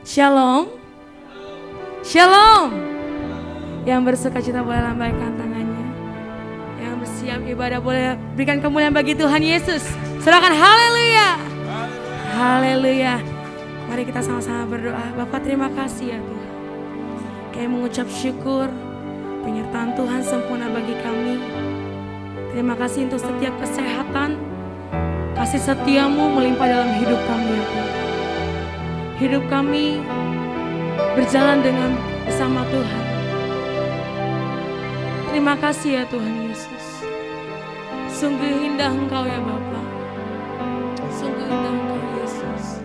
Shalom. Shalom. Yang bersuka cita boleh lambaikan tangannya. Yang bersiap ibadah boleh berikan kemuliaan bagi Tuhan Yesus. Serahkan haleluya. Haleluya. Mari kita sama-sama berdoa. Bapak terima kasih ya Tuhan. Kami mengucap syukur penyertaan Tuhan sempurna bagi kami. Terima kasih untuk setiap kesehatan. Kasih setiamu melimpah dalam hidup kami ya Tuhan. Hidup kami berjalan dengan bersama Tuhan. Terima kasih ya Tuhan Yesus. Sungguh indah Engkau ya Bapa. Sungguh indah Engkau Yesus.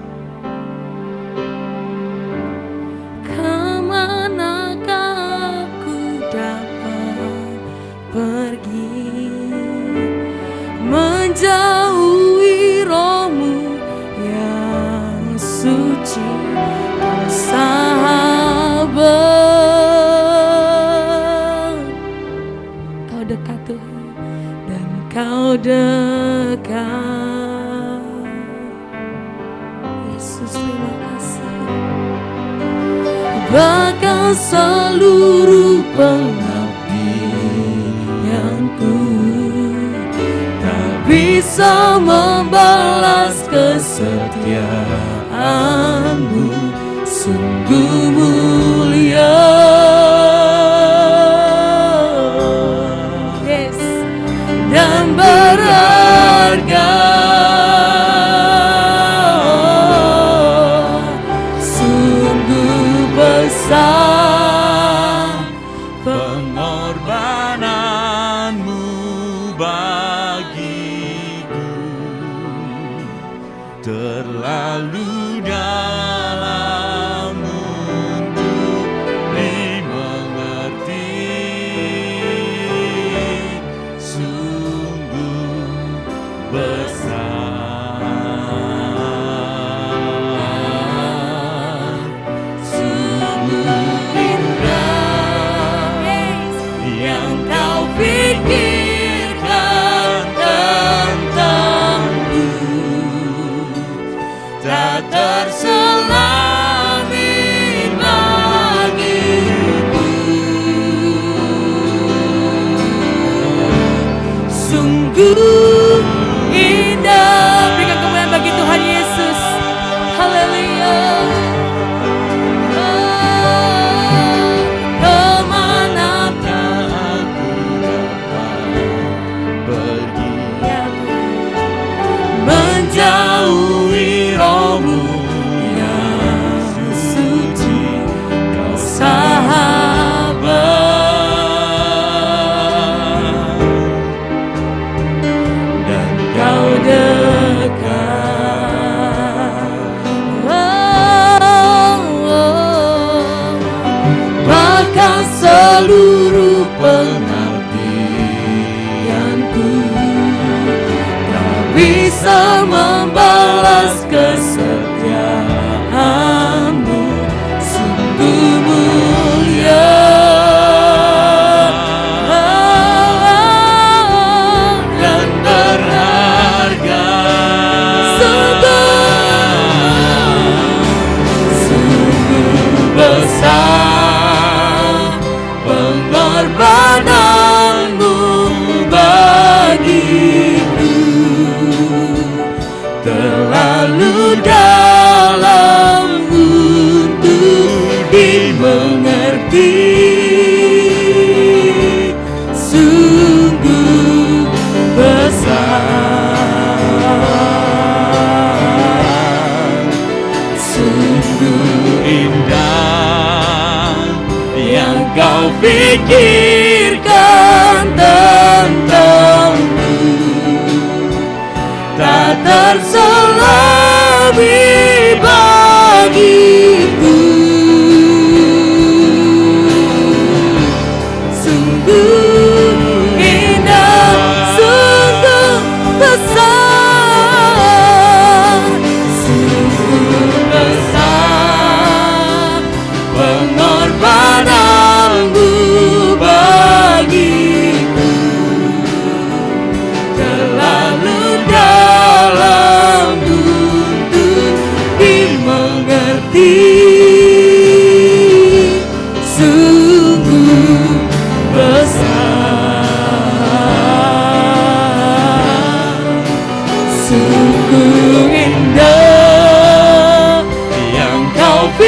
Kemanakah aku dapat pergi menjauhi roh-Mu yang suci, sahabat. Kau dekat Tuhan dan Kau dekat. Yesus terima kasih. Bahkan seluruh pengabdianku tak bisa membalas kesetiaan-Mu, sungguh mulia. Yes. Dan berharga, sungguh besar pengorbanan-Mu bagiku, terlalu dalam untuk dimengerti, sungguh besar, sungguh indah yang Kau pikirkan tentangku, tak terselami bagiku. Sungguh indah. Berikan kemuliaan bagi Tuhan Yesus. Haleluya. Kemanakah Aku dapat pergi ya Tuhan, menjauhi roh-Mu yang suci, Kau sahabat, dan Kau dekat. bahkan seluruh pengabdianku tak bisa membalas kesetiaan-Mu, sungguh mulia. Dan berharga, Sungguh besar pengorbanan-Mu bagiku, terlalu dalam untuk dimengerti, sungguh besar, sungguh indah yang Kau pikirkan tentangku, tak terselami bagiku. Sungguh indah, sungguh besar, sungguh besar pengorbanan-Mu bagiku, terlalu dalam untuk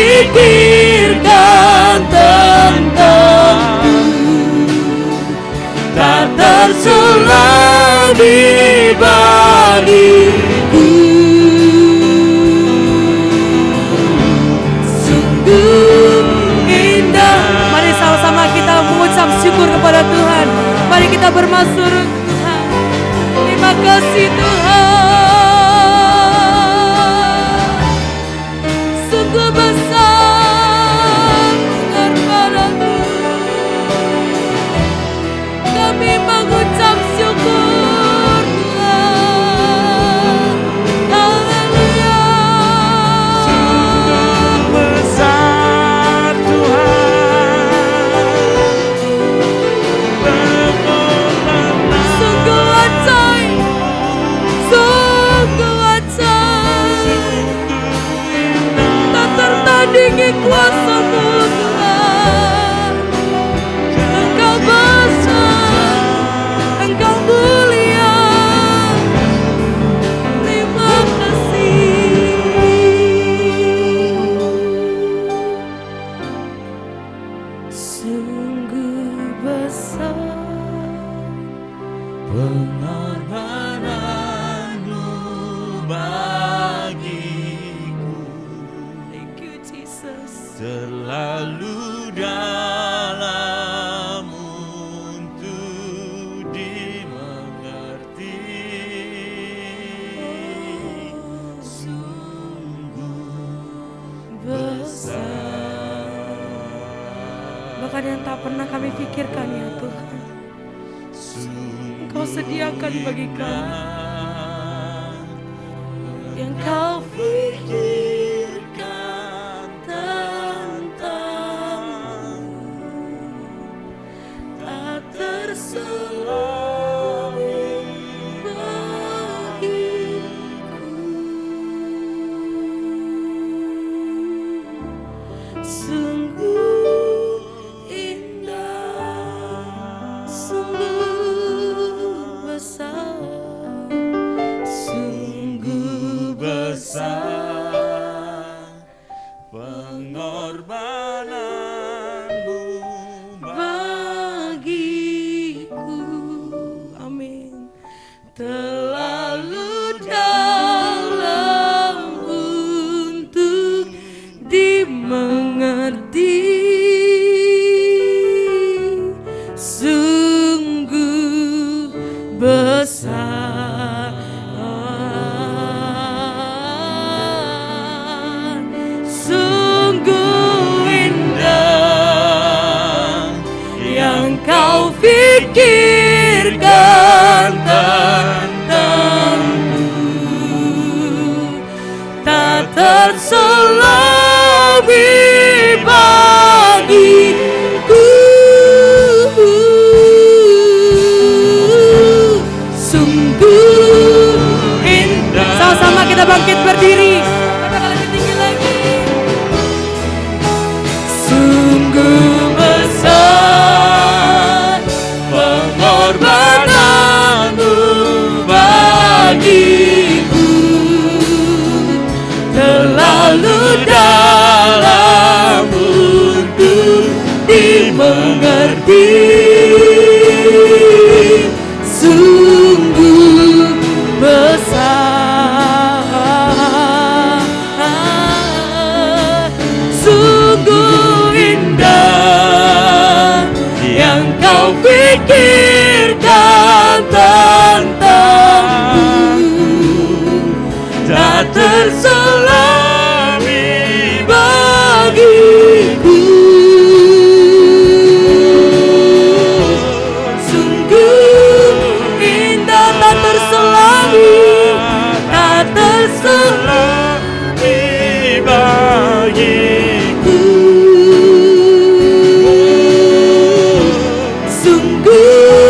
pikirkan tentangku, tak terselami bagiku. Sungguh indah. Mari sama-sama kita mengucap syukur kepada Tuhan. Mari kita bermasur Tuhan. Terima kasih Tuhan. Sungguh besar pengorbananmu. Kami mengucap syukur Tuhan. Haleluya. Sungguh besar Tuhan, pengorbanan Sungguh ajaib. Sungguh ajaib. Tak tertandingi kuasa-Mu Tuhan. Engkau besar, Engkau mulia. Terima kasih. Sungguh besar pengorbananmu bagiku, Thank you Jesus. selalu dalam untuk dimengerti. Sungguh besar, Bahkan yang tak pernah kami pikirkan ya Tuhan, Engkau sediakan bagi kami. Yang Kau pikirkan tentangmu, tak terselami bagiku. Sungguh indah, sungguh besar, sungguh besar pengorbananmu bagiku. Amin. Terlalu dalam untuk dimengerti. Sungguh besar, sungguh indah yang Kau pikirkan tentangku, tak terselami bagiku. Sungguh indah. Sama-sama kita bangkit berdiri. Katakan lebih tinggi lagi. Sungguh besar pengorbananmu bagiku, terlalu dalam untuk dimengerti. Sungguh besar, sungguh indah yang Kau pikirkan tentangku, tak terselami bagiku. Sungguh indah, tak terselami, tak terselami bagiku. Sungguh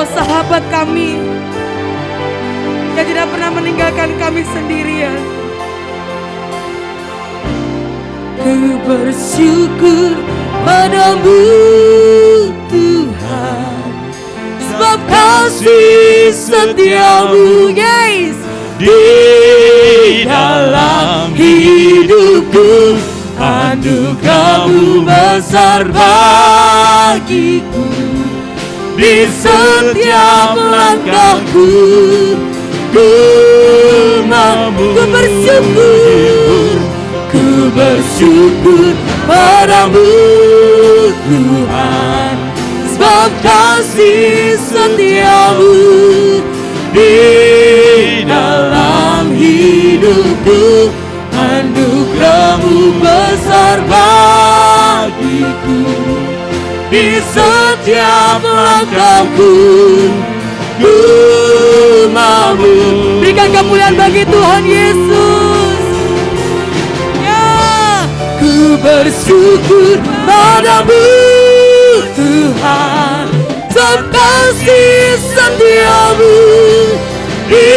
Engkau sahabat kami yang tidak pernah meninggalkan kami sendirian. Ku bersyukur padamu Tuhan, sebab kasih setiamu, yes, di dalam hidupku. Anugerahmu besar bagiku, di setiap langkahku. Ku bersyukur, ku bersyukur padamu Tuhan, sebab kasih setiamu di dalam hidupku. Anugerahmu besar bagiku, di setiap langkahku. Ku mau berikan kemuliaan bagi Tuhan Yesus. Ya, ku bersyukur padamu Tuhan, sebab kasih setiamu di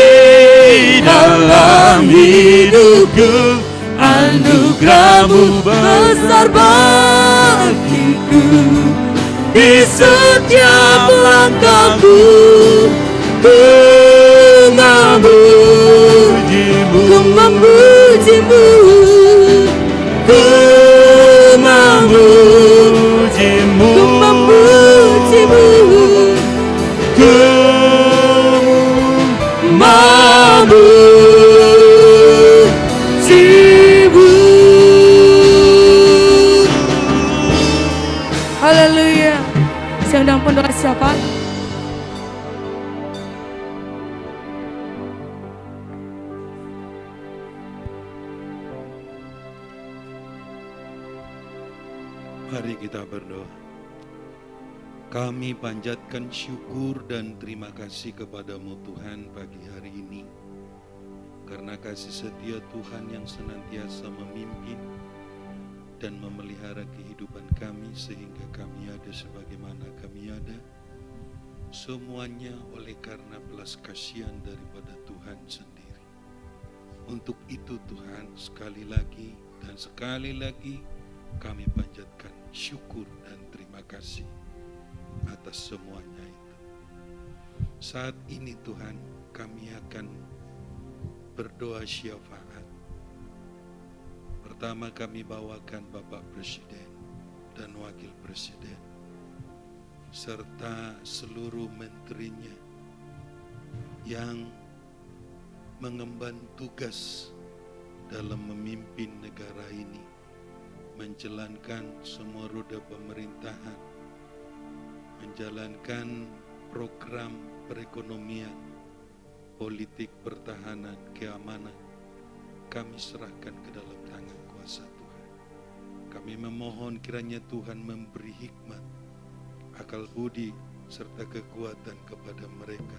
dalam hidupku. Anugerahmu besar bagiku, di setiap langkahku. Ku memujimu, ku memujimu, ku memujimu, ku memujimu, ku memujimu. Haleluya. Saya undang pendoa siapa? Mari kita berdoa. Kami panjatkan syukur dan terima kasih kepadamu Tuhan pagi hari ini, karena kasih setia Tuhan yang senantiasa memimpin dan memelihara kehidupan kami sehingga kami ada sebagaimana kami ada. Semuanya oleh karena belas kasihan daripada Tuhan sendiri. Untuk itu Tuhan, sekali lagi dan sekali lagi kami panjatkan syukur dan terima kasih atas semuanya itu. Saat ini Tuhan, kami akan berdoa syafaat. Pertama kami bawakan Bapak Presiden dan Wakil Presiden serta seluruh menterinya yang mengemban tugas dalam memimpin negara ini, menjalankan semua roda pemerintahan, menjalankan program perekonomian, politik pertahanan, keamanan. Kami serahkan ke dalam tangan kuasa Tuhan. Kami memohon kiranya Tuhan memberi hikmat, akal budi, serta kekuatan kepada mereka,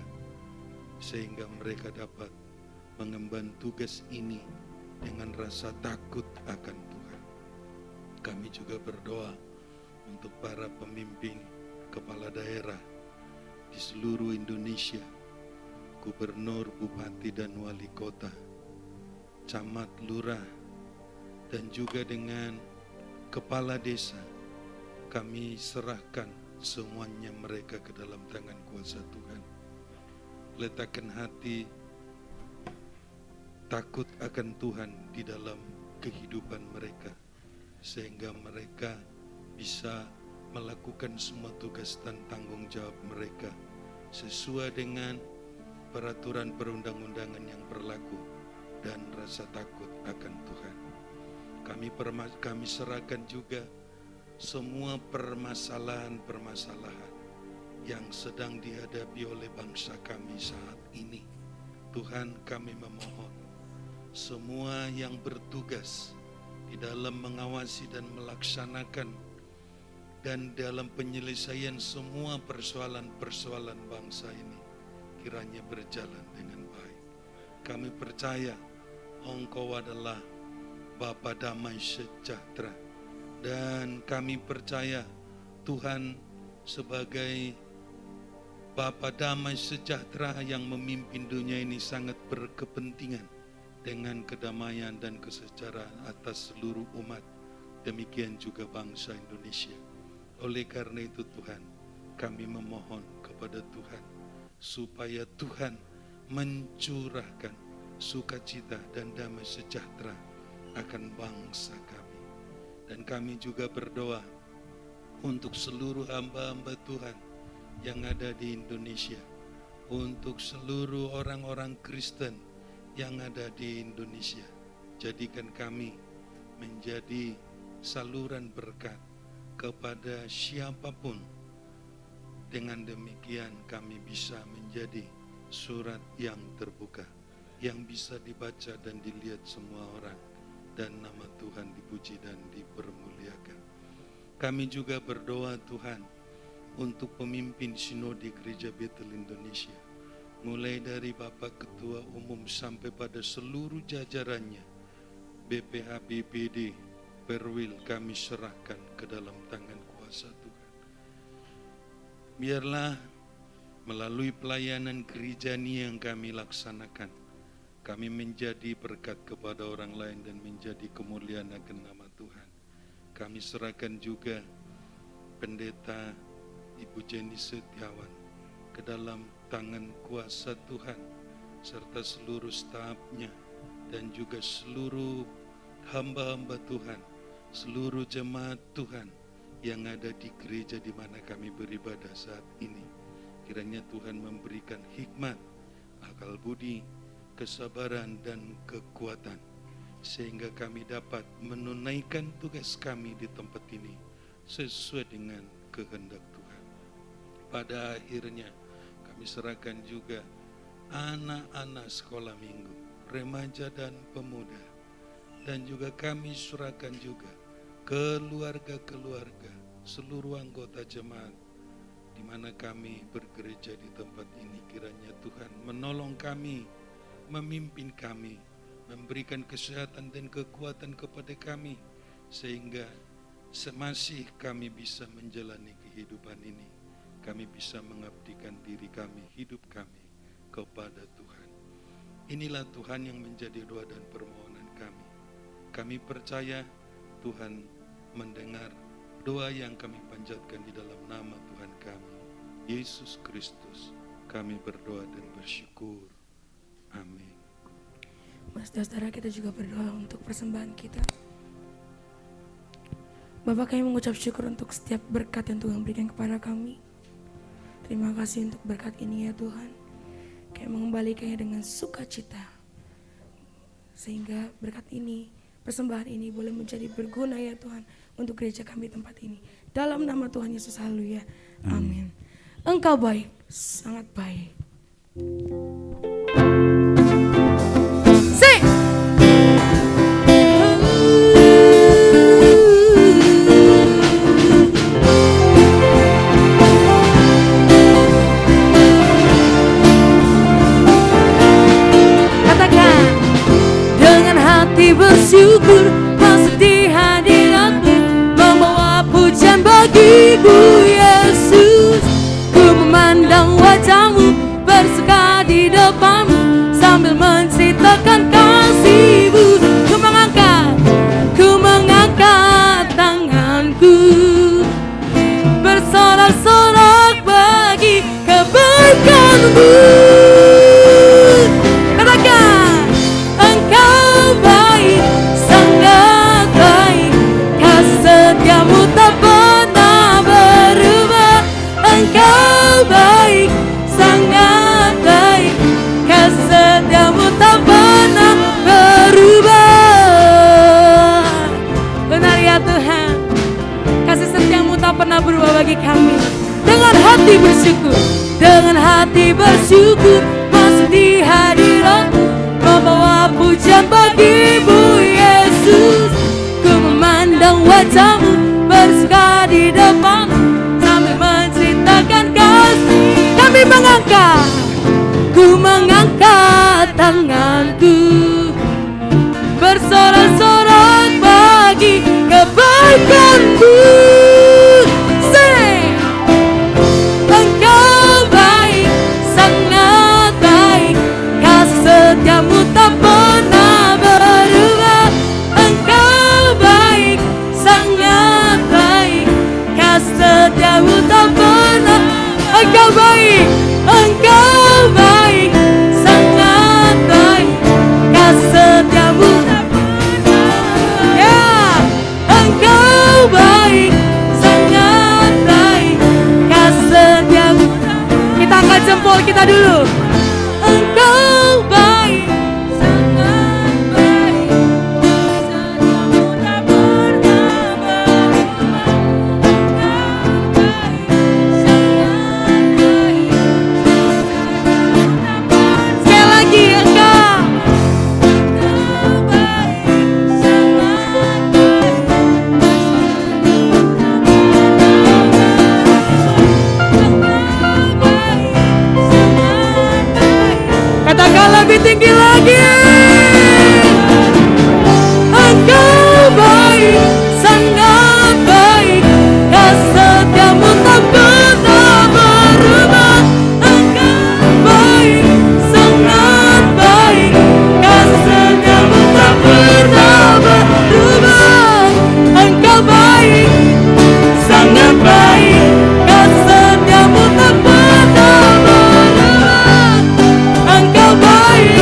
sehingga mereka dapat mengemban tugas ini dengan rasa takut akan Tuhan. Kami juga berdoa untuk para pemimpin kepala daerah di seluruh Indonesia, gubernur, bupati, dan wali kota, camat, lurah, dan juga dengan kepala desa. Kami serahkan semuanya mereka ke dalam tangan kuasa Tuhan. Letakkan hati takut akan Tuhan di dalam kehidupan mereka, sehingga mereka bisa melakukan semua tugas dan tanggung jawab mereka sesuai dengan peraturan perundang-undangan yang berlaku dan rasa takut akan Tuhan. Kami serahkan juga semua permasalahan-permasalahan yang sedang dihadapi oleh bangsa kami saat ini. Tuhan, kami memohon semua yang bertugas di dalam mengawasi dan melaksanakan dan dalam penyelesaian semua persoalan-persoalan bangsa ini kiranya berjalan dengan baik. Kami percaya Engkau adalah Bapa damai sejahtera, dan kami percaya Tuhan sebagai Bapa damai sejahtera yang memimpin dunia ini sangat berkepentingan dengan kedamaian dan kesejahteraan atas seluruh umat. Demikian juga bangsa Indonesia. Oleh karena itu Tuhan, kami memohon kepada Tuhan supaya Tuhan mencurahkan sukacita dan damai sejahtera akan bangsa kami. Dan kami juga berdoa untuk seluruh hamba-hamba Tuhan yang ada di Indonesia, untuk seluruh orang-orang Kristen yang ada di Indonesia. Jadikan kami menjadi saluran berkat kepada siapapun. Dengan demikian kami bisa menjadi surat yang terbuka, yang bisa dibaca dan dilihat semua orang, dan nama Tuhan dipuji dan dipermuliakan. Kami juga berdoa Tuhan untuk pemimpin sinode Gereja Betel Indonesia, mulai dari Bapak Ketua Umum sampai pada seluruh jajarannya, BPH BPD, Perwil, kami serahkan ke dalam tangan kuasa Tuhan. Biarlah melalui pelayanan gereja ini yang kami laksanakan, kami menjadi berkat kepada orang lain dan menjadi kemuliaan akan nama Tuhan. Kami serahkan juga Pendeta Ibu Jenny Setiawan ke dalam tangan kuasa Tuhan, serta seluruh stafnya dan juga seluruh hamba-hamba Tuhan, seluruh jemaat Tuhan yang ada di gereja di mana kami beribadah saat ini. Kiranya Tuhan memberikan hikmat, akal budi, kesabaran dan kekuatan, sehingga kami dapat menunaikan tugas kami di tempat ini sesuai dengan kehendak Tuhan. Pada akhirnya kami serahkan juga anak-anak sekolah minggu, remaja dan pemuda, dan juga kami serahkan juga keluarga-keluarga, seluruh anggota jemaat di mana kami bergereja di tempat ini. Kiranya Tuhan menolong kami, memimpin kami, memberikan kesehatan dan kekuatan kepada kami, sehingga semasih kami bisa menjalani kehidupan ini, kami bisa mengabdikan diri kami, hidup kami kepada Tuhan. Inilah Tuhan yang menjadi doa dan permohonan kami. Kami percaya Tuhan mendengar doa yang kami panjatkan di dalam nama Tuhan kami, Yesus Kristus. Kami berdoa dan bersyukur. Amin. Mas saudara, kita juga berdoa untuk persembahan kita. Bapak, kami mengucap syukur untuk setiap berkat yang Tuhan berikan kepada kami. Terima kasih untuk berkat ini ya Tuhan. Kami mengembalikannya dengan sukacita, sehingga berkat ini, persembahan ini boleh menjadi berguna ya Tuhan untuk gereja kami tempat ini. Dalam nama Tuhan Yesus, haleluya. Amin. Engkau baik, sangat baik. Sing. Katakan, dengan hati bersyukur masuk di hadirat-Mu, membawa pujian bagi-Mu Yesus. Ku memandang wajah-Mu, bersuka di depan-Mu, sambil menceritakan kasih-Mu. Ku mengangkat tanganku, bersorak-sorak bagi kebaikan-Mu. Katakan, Engkau baik, sangat baik, kasih setia-Mu tak pernah berubah. Engkau baik, sangat baik, kasih setia-Mu tak pernah berubah. Benar ya Tuhan, kasih setia-Mu tak pernah berubah bagi kami. Dengan hati bersyukur masuk di hadirat-Mu, membawa pujian bagi-Mu Yesus. Ku memandang wajah-Mu, bersuka di depan-Mu, sambil menceritakan kasih. Ku mengangkat tanganku, bersorak-sorak bagi kebaikan-Mu. Say, Engkau baik, Engkau baik, Engkau baik, sangat baik, kasih setiamu. Ya, Engkau baik, sangat baik, kasih setiamu. Kita angkat jempol kita dulu. Engkau baik, sangat baik, setiamu tak pernah berubah. Sekali lagi, Engkau baik, sangat baik. Katakan lebih tinggi lagi. Engkau baik, sangat baik, kasih setiamu tak pernah berubah. Engkau baik, sangat baik, kasih setiamu tak pernah berubah. Engkau baik, sangat baik, kasih setiamu tak pernah berubah. Engkau baik,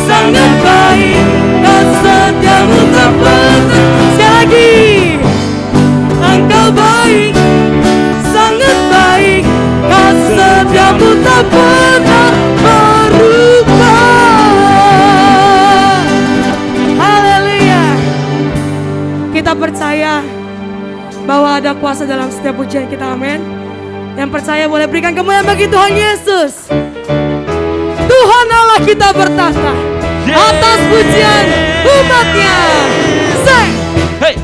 sangat baik, kasih setiamu tak pernah. Sekali lagi. Engkau baik, sangat baik, kasih setiamu tak pernah berubah. Haleluya. Kita percaya bahwa ada kuasa dalam setiap pujian kita, amin. Yang percaya boleh berikan kemuliaan bagi Tuhan Yesus. Tuhan Allah kita bertata atas pujian umatnya. Say. Hey.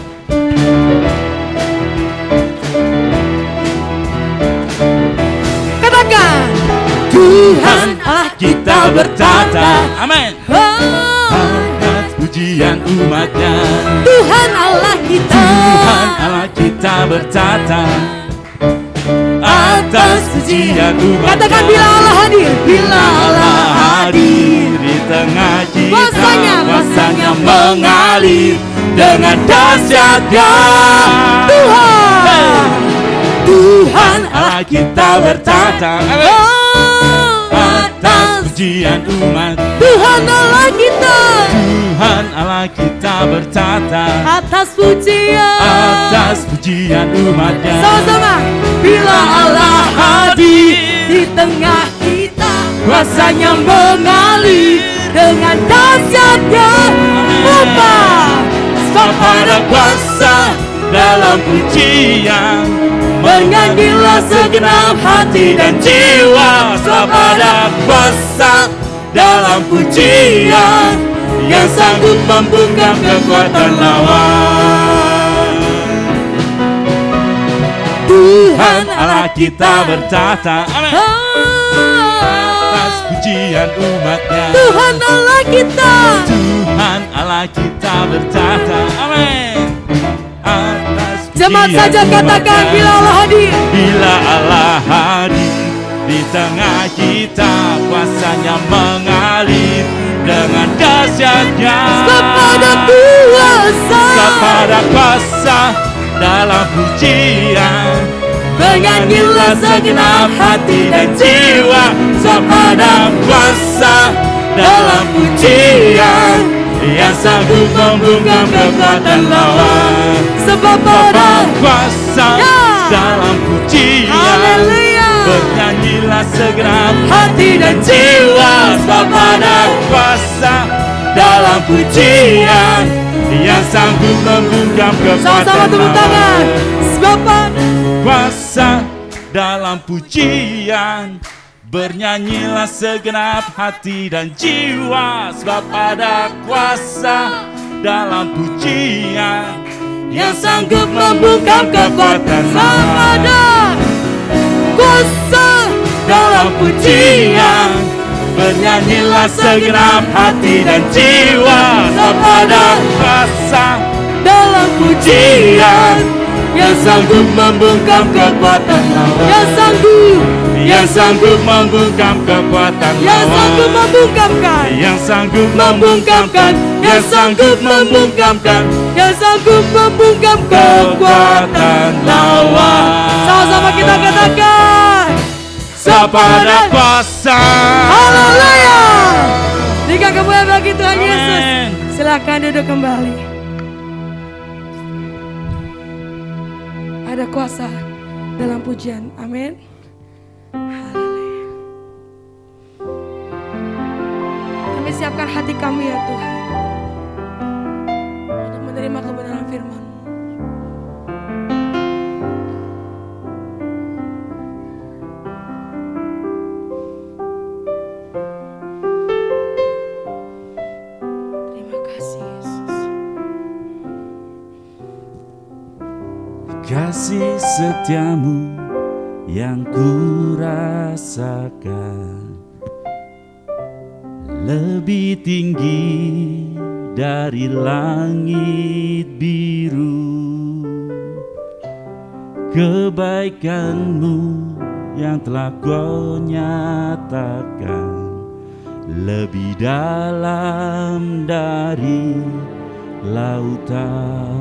Katakan, Tuhan Allah kita bertata. Amin. Atas pujian umatnya. Tuhan Allah kita. Tuhan Allah kita bertata atas pujian umatnya. Katakan bila Allah hadir, bila Allah hadir, di tengah kita kuasanya mengalir dengan dahsyatnya. Tuhan, Tuhan Allah kita bertata atas pujian umat. Tuhan Allah kita. Tuhan Allah kita bertata Atas pujian. atas pujian umatnya. Sama-sama. Bila Allah hadir di tengah kita, kuasanya mengalir dengan dahsyatnya. Apa? Sebab ada kuasa dalam pujian, bernyanyilah segenap hati dan jiwa. Sebab ada kuasa dalam pujian yang sanggup membungkam kekuatan lawan. Tuhan Allah kita bertata atas pujian umatnya. Tuhan Allah kita. Tuhan Allah kita bertata, amin. Atas Jemaat pujian saja katakan umatnya. bila Allah hadir. Bila Allah hadir di tengah kita, kuasanya mengalir dengan dahsyatnya. Kepada kuasa. Kepada kuasa dalam pujian, bernyanyilah segenap hati dan jiwa. Kepada kuasa dalam pujian yang sanggup membungkam kekuatan lawan. Sebab pada kuasa dalam pujian, Haleluya. bernyanyilah segenap hati dan jiwa. Sebab ada kuasa dalam pujian yang sanggup membungkam Sama-sama kekuatan tepuk tangan. lawan. Sebab pada Kuasa dalam pujian, bernyanyilah segenap hati dan jiwa. Sebab ada kuasa dalam pujian yang sanggup membungkam kekuatan Sebab lawan. ada kuasa Dalam pujian, bernyanyilah segenap hati dan jiwa. Sebab ada kuasa dalam pujian yang sanggup membungkam kekuatan lawan. yang sanggup membungkam kekuatan yang sanggup lawan. membungkamkan Yang sanggup membungkamkan yang sanggup membungkamkan yang sanggup membungkam kekuatan lawan. Sama-sama kita katakan Bapa ada kuasa. Haleluya. Berikan kemuliaan bagi Tuhan Amin. Yesus. Silakan duduk kembali. Ada kuasa dalam pujian. Amin. Haleluya. Kami siapkan hati kami ya Tuhan, untuk menerima kebenaran firman-Mu. Terima kasih Yesus. Kasih setiamu yang ku rasakan lebih tinggi dari langit biru. Kebaikan-Mu yang telah Kau nyatakan lebih dalam dari lautan.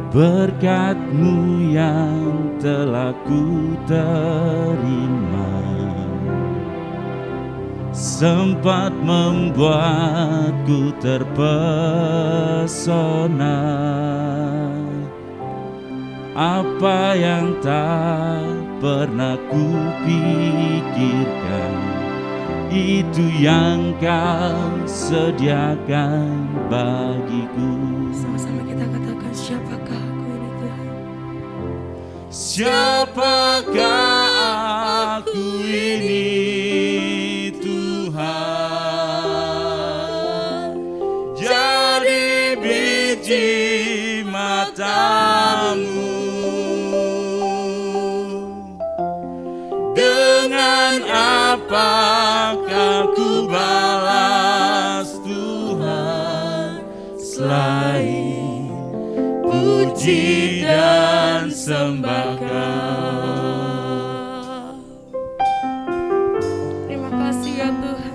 Berkat-Mu yang telah ku terima sempat membuatku terpesona. Apa yang tak pernah ku pikirkan, itu yang Kau sediakan bagiku. Sama-sama kita katakan, siapakah aku ini Tuhan? Siapakah aku ini Tuhan? Jadi biji mata-Mu. Dengan apakah ku balas Tuhan selain puji dan sembah Kau. Terima kasih ya Tuhan.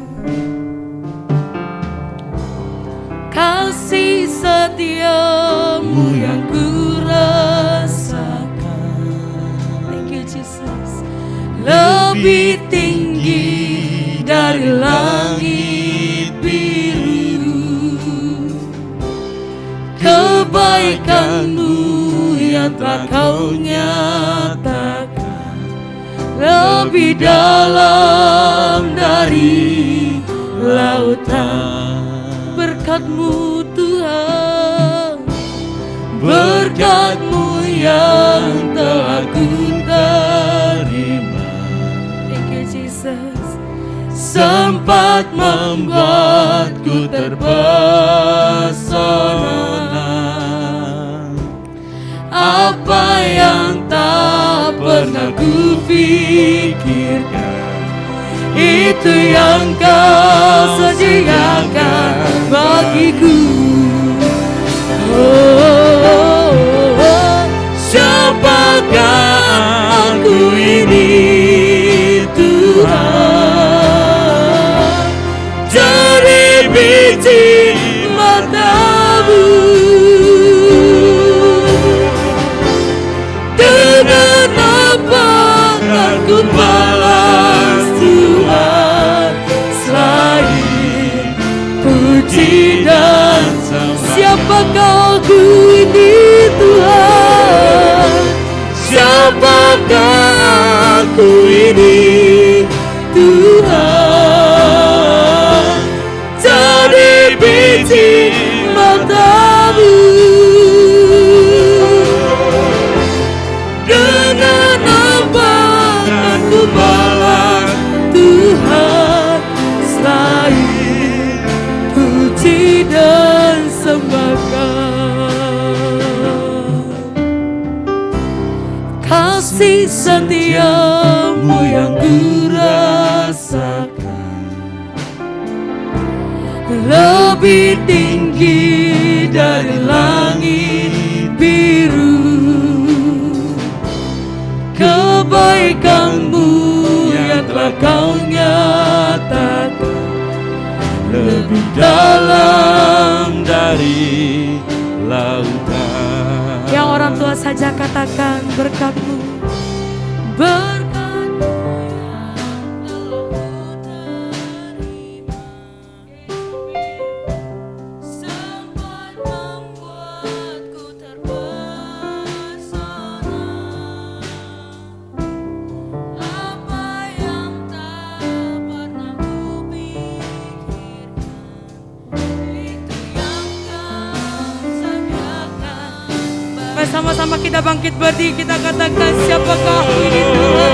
Kasih setia-Mu yang ku rasakan, thank you Jesus, lebih tinggi dari langit biru. Kebaikan-Mu yang telah Kau nyatakan lebih dalam dari lautan. Berkat-Mu Tuhan, berkat-Mu yang telah ku terima, thank you Jesus, sempat membuatku terpesona. Apa yang tak pernah ku pikirkan, itu yang Kau sediakan bagiku. Siapakah aku ini Tuhan? Jadi biji mata-Mu. Dengan apa akan ku balas Tuhan selain puji dan siapakah aku ini Tuhan? Siapakah aku ini Tuhan? Jadi biji mata-Mu. Dengan apa akan ku balas Tuhan selain puji dan sembah Kau. Kasih setia-Mu yang ku rasakan lebih tinggi dari langit biru. Kebaikan-Mu yang telah Kau nyatakan lebih dalam dari lautan. Yang orang tua berdoa saja katakan berkat-Mu, berkat-Mu yang telah ku terima, sempat membuatku terpesona. Apa yang tak pernah ku pikirkan, itu yang Kau sediakan. Mari sama-sama kita bangkit berdiri, kita katakan siapakah aku ini Tuhan.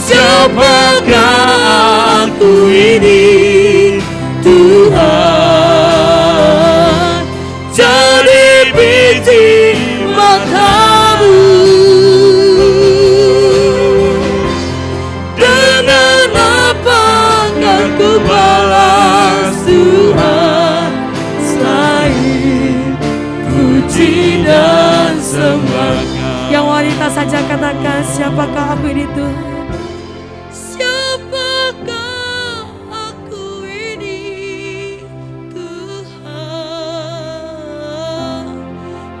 Siapakah aku ini Tuhan, jadi biji mata-Mu. Dengan apa akan ku balas Tuhan, selain puji dan sembah. Yang wanita saja katakan siapakah aku ini Tuhan. Siapakah aku ini Tuhan,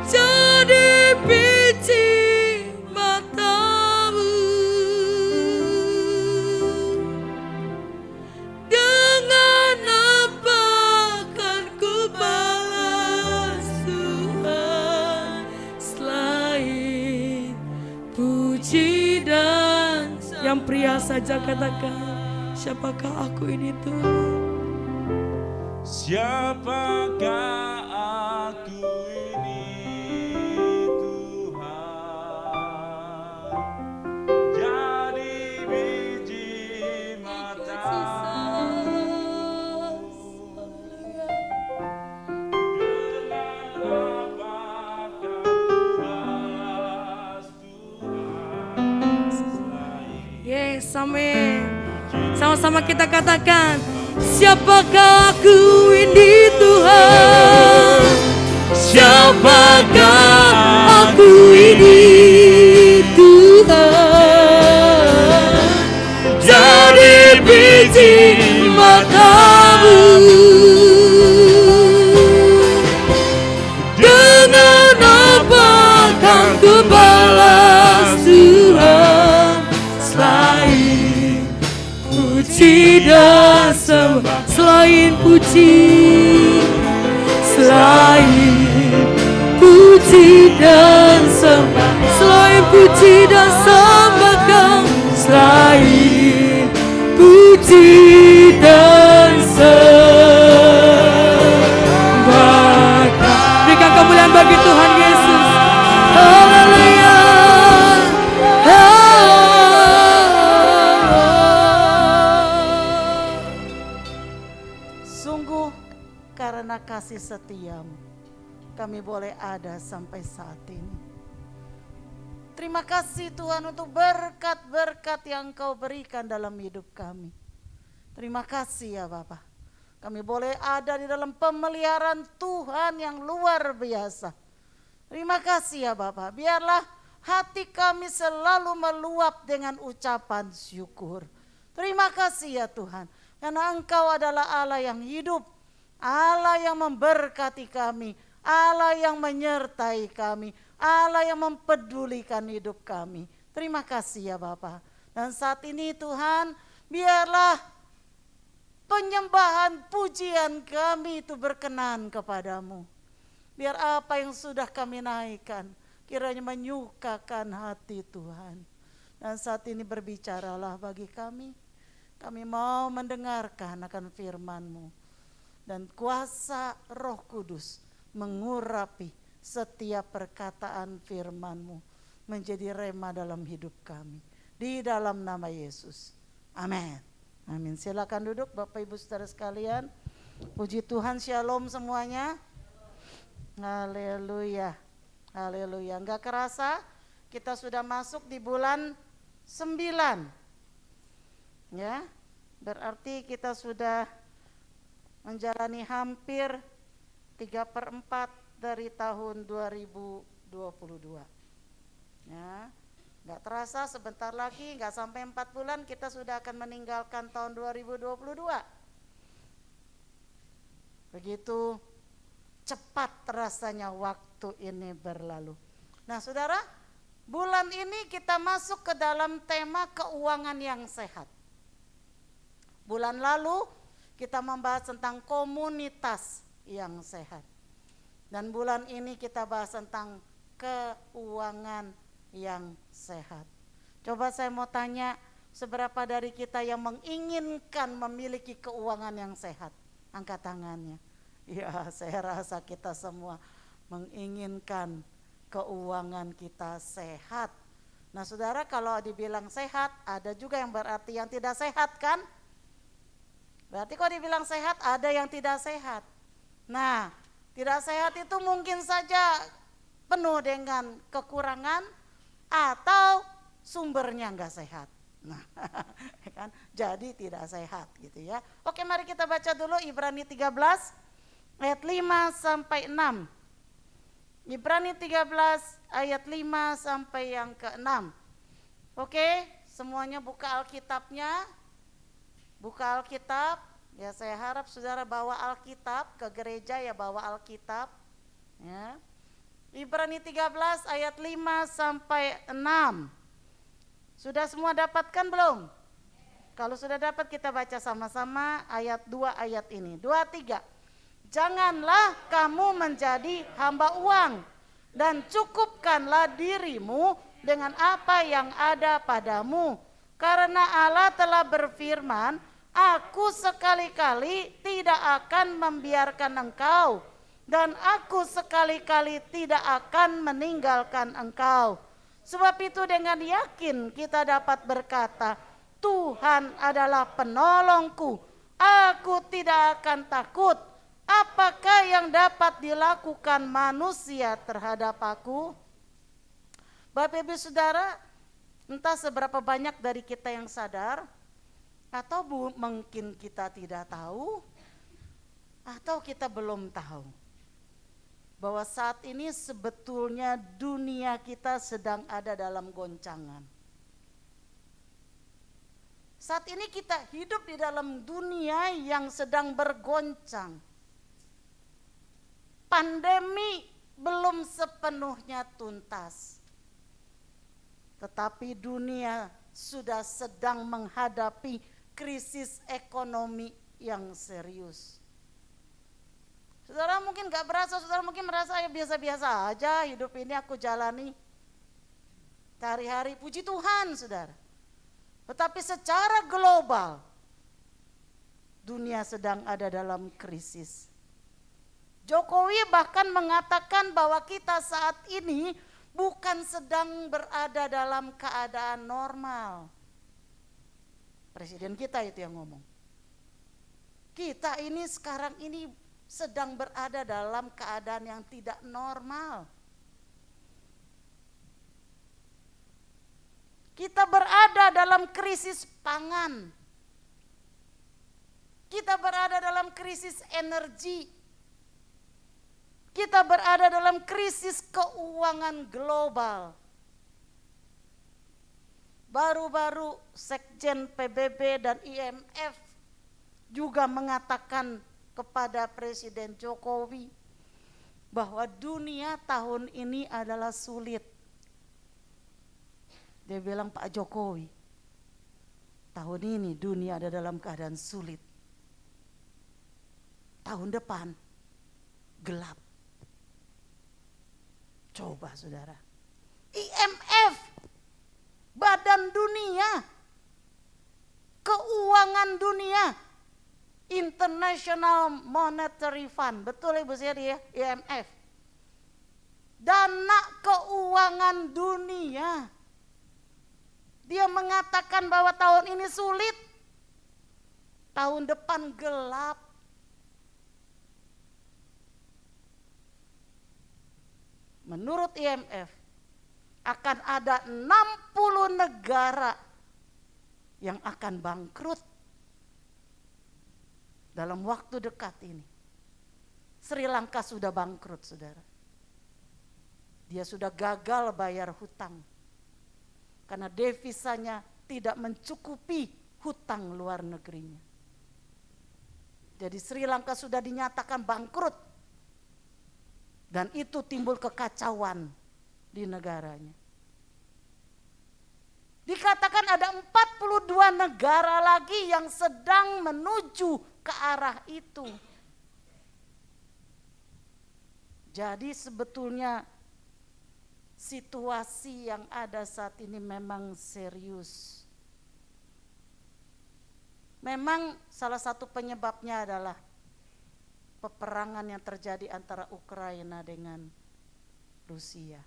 jadi biji mata-Mu. Dengan apa akan ku balas Tuhan, selain puji dan yang pria saja katakan siapakah aku ini Tuhan. Siapakah aku ini Tuhan, jadi biji mata-Mu. Dengan apa akan ku balas Tuhan, selain Yes, amin. Sama-sama kita katakan siapakah aku ini Tuhan. siapakah aku ini Tuhan, jadi biji mata-Mu. Dengan apa akan ku balas Tuhan, selain puji dan sembah, selain puji, selain puji dan sembah, selain puji dan sembah Kau, selain puji dan sembah Kau. Berikan kemuliaan bagi Tuhan Yesus. Haleluya. Sungguh karena kasih setia-Mu, kami boleh ada sampai saat ini. Terima kasih Tuhan untuk berkat-berkat yang Kau berikan dalam hidup kami. Terima kasih ya Bapa. Kami boleh ada di dalam pemeliharaan Tuhan yang luar biasa. Terima kasih ya Bapa. Biarlah hati kami selalu meluap dengan ucapan syukur. Terima kasih ya Tuhan. Karena Engkau adalah Allah yang hidup, Allah yang memberkati kami, Allah yang menyertai kami, Allah yang mempedulikan hidup kami. Terima kasih ya Bapa. Dan saat ini Tuhan, biarlah penyembahan pujian kami itu berkenan kepadamu. Biar apa yang sudah kami naikkan kiranya menyukakan hati Tuhan. Dan saat ini berbicaralah bagi kami. Kami mau mendengarkan akan firman-Mu. Dan kuasa Roh Kudus mengurapi setiap perkataan firman-Mu menjadi rema dalam hidup kami. Di dalam nama Yesus. Amin. Amin. Silakan duduk Bapak Ibu Saudara sekalian. Puji Tuhan, shalom semuanya. Haleluya. Haleluya. Enggak kerasa kita sudah masuk di bulan 9. Ya. Berarti kita sudah menjalani hampir 3/4 dari tahun 2022. Ya. Enggak terasa sebentar lagi, enggak sampai 4 bulan kita sudah akan meninggalkan tahun 2022. Begitu cepat rasanya waktu ini berlalu. Nah saudara, bulan ini kita masuk ke dalam tema keuangan yang sehat. Bulan lalu kita membahas tentang komunitas yang sehat. Dan bulan ini kita bahas tentang keuangan yang sehat. Coba saya mau tanya, seberapa dari kita yang menginginkan memiliki keuangan yang sehat? Angkat tangannya. Ya, saya rasa kita semua menginginkan keuangan kita sehat. Nah saudara, kalau dibilang sehat, ada juga yang berarti yang tidak sehat kan? Berarti kalau dibilang sehat, ada yang tidak sehat. Nah, tidak sehat itu mungkin saja penuh dengan kekurangan atau sumbernya enggak sehat. Nah, kan jadi tidak sehat gitu ya. Oke, mari kita baca dulu Ibrani 13 ayat 5 sampai 6. Ibrani 13 ayat 5 sampai yang ke-6. Oke, semuanya buka Alkitabnya. Buka Alkitab. Ya, saya harap saudara bawa Alkitab ke gereja, ya bawa Alkitab. Ya. Ibrani 13 ayat 5 sampai 6. Sudah semua dapatkan belum? Kalau sudah dapat kita baca sama-sama ayat 2 ayat ini. 2, 3. Janganlah kamu menjadi hamba uang dan cukupkanlah dirimu dengan apa yang ada padamu. Karena Allah telah berfirman, aku sekali-kali tidak akan membiarkan engkau dan aku sekali-kali tidak akan meninggalkan engkau. Sebab itu dengan yakin kita dapat berkata, Tuhan adalah penolongku, aku tidak akan takut. Apakah yang dapat dilakukan manusia terhadap aku? Bapak Ibu Saudara, entah seberapa banyak dari kita yang sadar, atau mungkin kita tidak tahu, atau kita belum tahu, bahwa saat ini sebetulnya dunia kita sedang ada dalam goncangan. Saat ini kita hidup di dalam dunia yang sedang bergoncang. Pandemi belum sepenuhnya tuntas, tetapi dunia sudah sedang menghadapi krisis ekonomi yang serius. Saudara mungkin gak berasa, saudara mungkin merasa ya biasa-biasa aja hidup ini aku jalani hari-hari, puji Tuhan saudara. Tetapi secara global dunia sedang ada dalam krisis. Jokowi bahkan mengatakan bahwa kita saat ini bukan sedang berada dalam keadaan normal. Presiden kita itu yang ngomong. Kita ini sekarang ini sedang berada dalam keadaan yang tidak normal. Kita berada dalam krisis pangan. Kita berada dalam krisis energi. Kita berada dalam krisis keuangan global. Baru-baru Sekjen PBB dan IMF juga mengatakan kepada Presiden Jokowi bahwa dunia tahun ini adalah sulit. Dia bilang, Pak Jokowi, tahun ini dunia ada dalam keadaan sulit. Tahun depan gelap. Coba saudara, IMF, Badan Dunia, Keuangan Dunia, International Monetary Fund, betul Ibu Seri ya, IMF, Dana Keuangan Dunia, dia mengatakan bahwa tahun ini sulit, tahun depan gelap. Menurut IMF, akan ada 60 negara yang akan bangkrut dalam waktu dekat ini. Sri Lanka sudah bangkrut, saudara. Dia sudah gagal bayar hutang karena devisanya tidak mencukupi hutang luar negerinya. Jadi Sri Lanka sudah dinyatakan bangkrut. Dan itu timbul kekacauan di negaranya. Dikatakan ada 42 negara lagi yang sedang menuju ke arah itu. Jadi sebetulnya situasi yang ada saat ini memang serius. Memang salah satu penyebabnya adalah peperangan yang terjadi antara Ukraina dengan Rusia.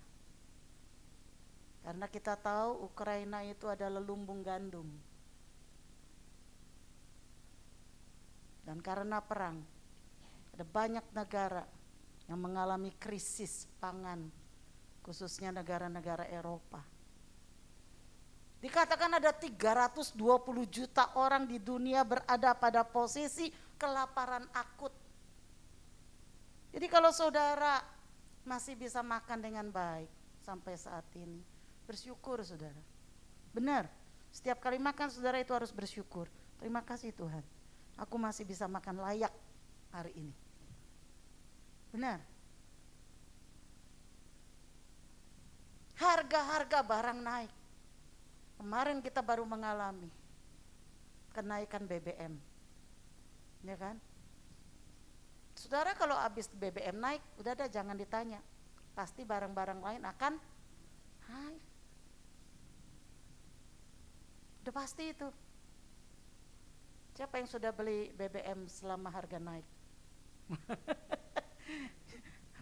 Karena kita tahu Ukraina itu adalah lumbung gandum. Dan karena perang, ada banyak negara yang mengalami krisis pangan, khususnya negara-negara Eropa. Dikatakan ada 320 juta orang di dunia berada pada posisi kelaparan akut. Jadi kalau saudara masih bisa makan dengan baik sampai saat ini, bersyukur saudara. Benar, setiap kali makan saudara itu harus bersyukur. Terima kasih Tuhan, aku masih bisa makan layak hari ini. Benar. Harga-harga barang naik. Kemarin kita baru mengalami kenaikan BBM. Ya kan? Saudara kalau habis BBM naik, udah ada jangan ditanya. Pasti barang-barang lain akan naik. Udah pasti itu. Siapa yang sudah beli BBM selama harga naik?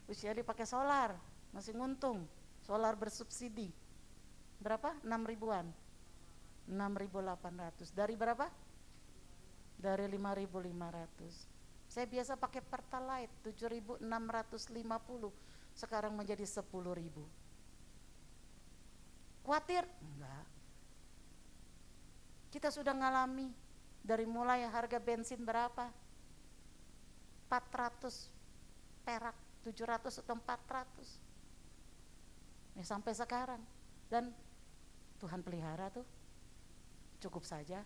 Usia dipakai solar, masih nguntung. Solar bersubsidi. Berapa? 6 ribuan. 6.800. Dari berapa? Dari 5.500. Saya biasa pakai Pertalite 7.650. Sekarang menjadi 10.000. Khawatir? Enggak. Kita sudah ngalami dari mulai harga bensin berapa? 400 perak, 700 atau 400. Ya, sampai sekarang. Dan Tuhan pelihara tuh. Cukup saja.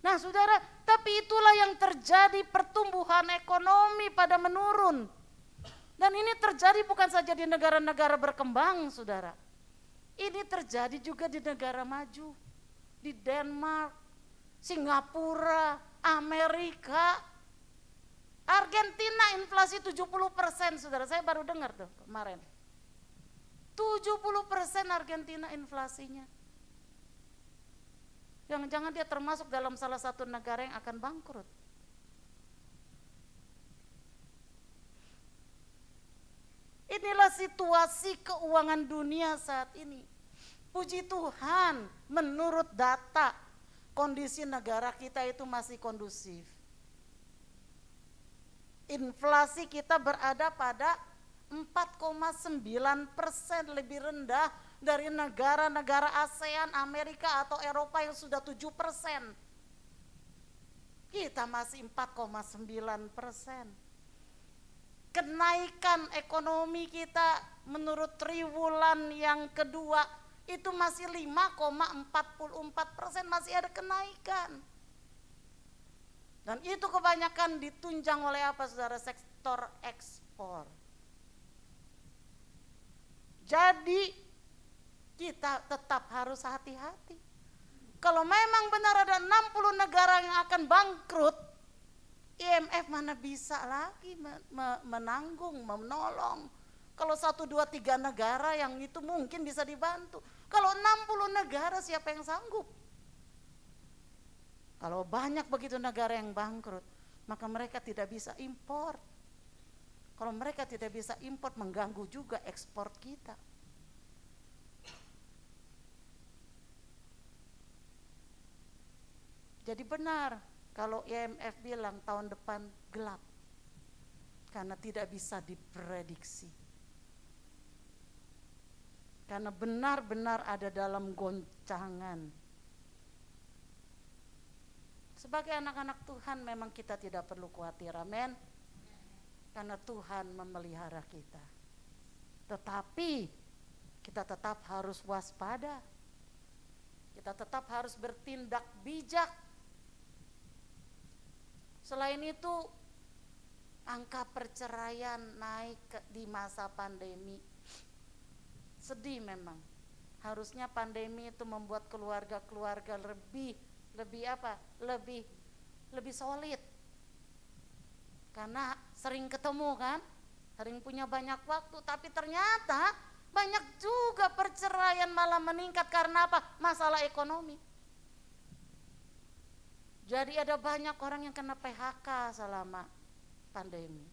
Nah saudara, tapi itulah yang terjadi, pertumbuhan ekonomi pada menurun. Dan ini terjadi bukan saja di negara-negara berkembang saudara. Ini terjadi juga di negara maju. Di Denmark, Singapura, Amerika, Argentina inflasi 70% saudara. Saya baru dengar tuh kemarin. 70% Argentina inflasinya. Jangan-jangan dia termasuk dalam salah satu negara yang akan bangkrut. Inilah situasi keuangan dunia saat ini. Puji Tuhan, menurut data, kondisi negara kita itu masih kondusif. Inflasi kita berada pada 4,9%, lebih rendah dari negara-negara ASEAN, Amerika atau Eropa yang sudah 7%. Kita masih 4,9%. Kenaikan ekonomi kita menurut triwulan yang kedua itu masih 5,44%, masih ada kenaikan. Dan itu kebanyakan ditunjang oleh apa saudara? Sektor ekspor. Jadi kita tetap harus hati-hati. Kalau memang benar ada 60 negara yang akan bangkrut, IMF mana bisa lagi menanggung, menolong. Kalau 1, 2, 3 negara yang itu mungkin bisa dibantu. Kalau 60 negara siapa yang sanggup? Kalau banyak begitu negara yang bangkrut, maka mereka tidak bisa impor. Kalau mereka tidak bisa impor, mengganggu juga ekspor kita. Jadi benar kalau IMF bilang tahun depan gelap, karena tidak bisa diprediksi. Karena benar-benar ada dalam goncangan. Sebagai anak-anak Tuhan memang kita tidak perlu khawatir, amin. Karena Tuhan memelihara kita. Tetapi kita tetap harus waspada. Kita tetap harus bertindak bijak. Selain itu, Angka perceraian naik di masa pandemi. Sedih memang. Harusnya pandemi itu membuat keluarga-keluarga lebih apa? Lebih solid. Karena sering ketemu kan? Sering punya banyak waktu, tapi ternyata banyak juga perceraian malah meningkat karena apa? Masalah ekonomi. Jadi ada banyak orang yang kena PHK selama pandemi.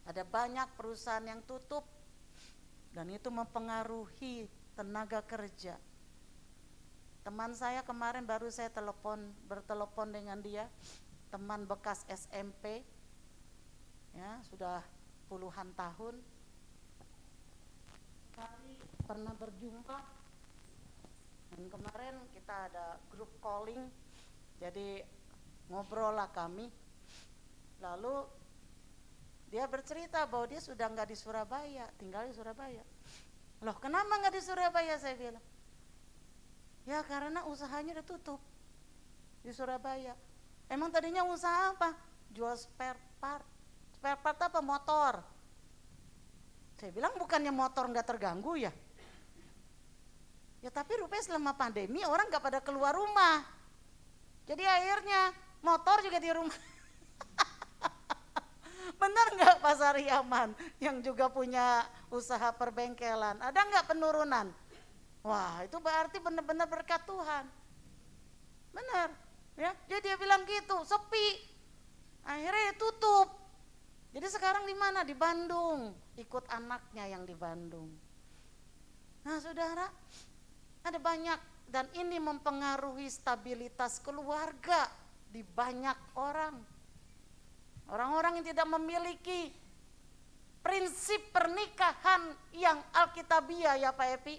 Ada banyak perusahaan yang tutup dan itu mempengaruhi tenaga kerja. Teman saya kemarin baru saya bertelepon dengan dia, teman bekas SMP, ya sudah puluhan tahun. Kali pernah berjumpa dan kemarin kita ada grup calling, jadi ngobrol lah kami. Lalu dia bercerita bahwa dia sudah nggak di Surabaya, tinggal di Surabaya. Loh, kenapa nggak di Surabaya? Saya bilang, ya karena usahanya udah tutup di Surabaya. Emang tadinya usaha apa? Jual spare part. Spare part apa? Motor. Saya bilang bukannya motor nggak terganggu ya? Ya tapi rupanya selama pandemi orang nggak pada keluar rumah. Jadi akhirnya motor juga di rumah. Benar nggak Pak Saryaman yang juga punya usaha perbengkelan? Ada nggak penurunan? Wah, itu berarti benar-benar berkat Tuhan. Benar, ya. Jadi dia bilang gitu, sepi. Akhirnya tutup. Jadi sekarang di mana? Di Bandung. Ikut anaknya yang di Bandung. Nah, saudara, ada banyak dan ini mempengaruhi stabilitas keluarga di banyak orang. Orang-orang yang tidak memiliki prinsip pernikahan yang alkitabiah ya Pak Epi.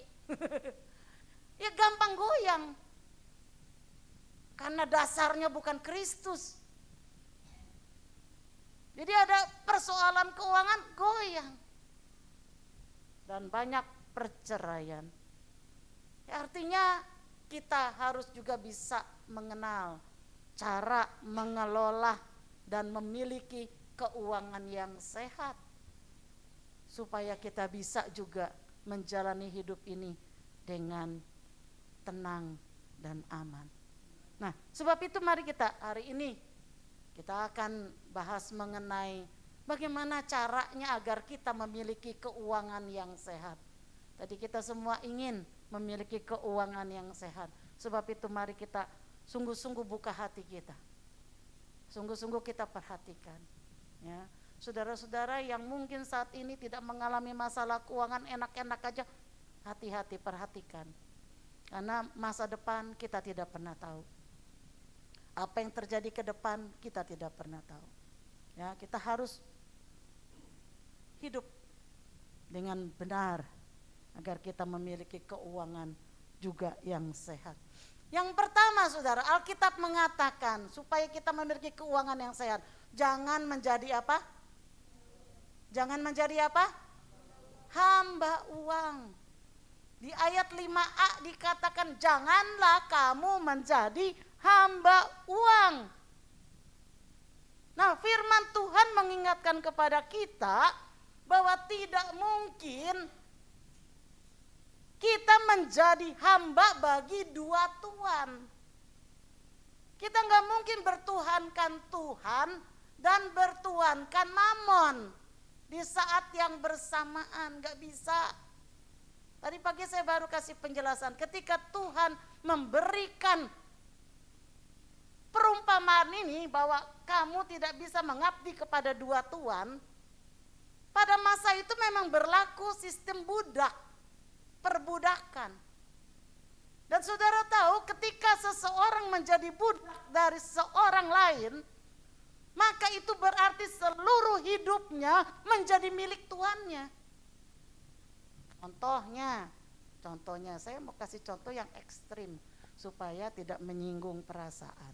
Ya gampang goyang. Karena dasarnya bukan Kristus. Jadi ada persoalan keuangan goyang. Dan banyak perceraian. Ya, artinya kita harus juga bisa mengenal cara mengelola dan memiliki keuangan yang sehat supaya kita bisa juga menjalani hidup ini dengan tenang dan aman. Nah, sebab itu mari kita hari ini kita akan bahas mengenai bagaimana caranya agar kita memiliki keuangan yang sehat. Tadi kita semua ingin memiliki keuangan yang sehat. Sebab itu mari kita sungguh-sungguh buka hati kita. Sungguh-sungguh kita perhatikan, ya, saudara-saudara yang mungkin saat ini tidak mengalami masalah keuangan enak-enak aja, hati-hati perhatikan, karena masa depan kita tidak pernah tahu, apa yang terjadi ke depan kita tidak pernah tahu, ya kita harus hidup dengan benar agar kita memiliki keuangan juga yang sehat. Yang pertama saudara, Alkitab mengatakan supaya kita memiliki keuangan yang sehat, jangan menjadi apa? Jangan menjadi apa? Hamba uang. Di ayat 5a dikatakan janganlah kamu menjadi hamba uang. Nah, firman Tuhan mengingatkan kepada kita bahwa tidak mungkin kita menjadi hamba bagi dua tuan. Kita nggak mungkin bertuhankan Tuhan dan bertuhankan mamon di saat yang bersamaan, nggak bisa. Tadi pagi saya baru kasih penjelasan, ketika Tuhan memberikan perumpamaan ini bahwa kamu tidak bisa mengabdi kepada dua tuan, pada masa itu memang berlaku sistem budak, perbudakan. Dan saudara tahu ketika seseorang menjadi budak dari seorang lain, maka itu berarti seluruh hidupnya menjadi milik tuannya. Contohnya saya mau kasih contoh yang ekstrim supaya tidak menyinggung perasaan.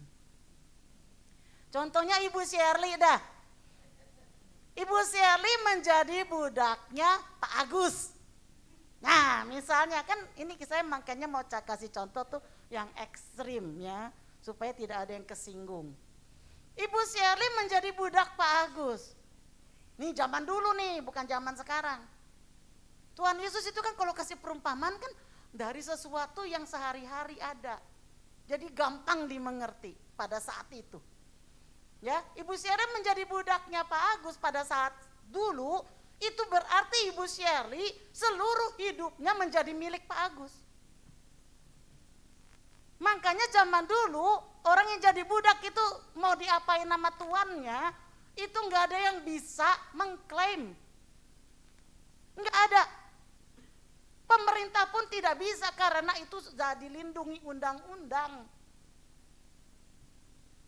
Contohnya Ibu Shirley dah. Ibu Shirley menjadi budaknya Pak Agus. Nah, misalnya kan ini saya makanya mau kasih contoh tuh yang ekstrim ya, supaya tidak ada yang kesinggung. Ibu Shirley menjadi budak Pak Agus. Nih zaman dulu nih, bukan zaman sekarang. Tuhan Yesus itu kan kalau kasih perumpamaan kan dari sesuatu yang sehari-hari ada. Jadi gampang dimengerti pada saat itu. Ya, Ibu Shirley menjadi budaknya Pak Agus pada saat dulu, itu berarti Ibu Shirley seluruh hidupnya menjadi milik Pak Agus. Makanya zaman dulu orang yang jadi budak itu mau diapain nama tuannya, itu nggak ada yang bisa mengklaim. Nggak ada. Pemerintah pun tidak bisa karena itu sudah dilindungi undang-undang.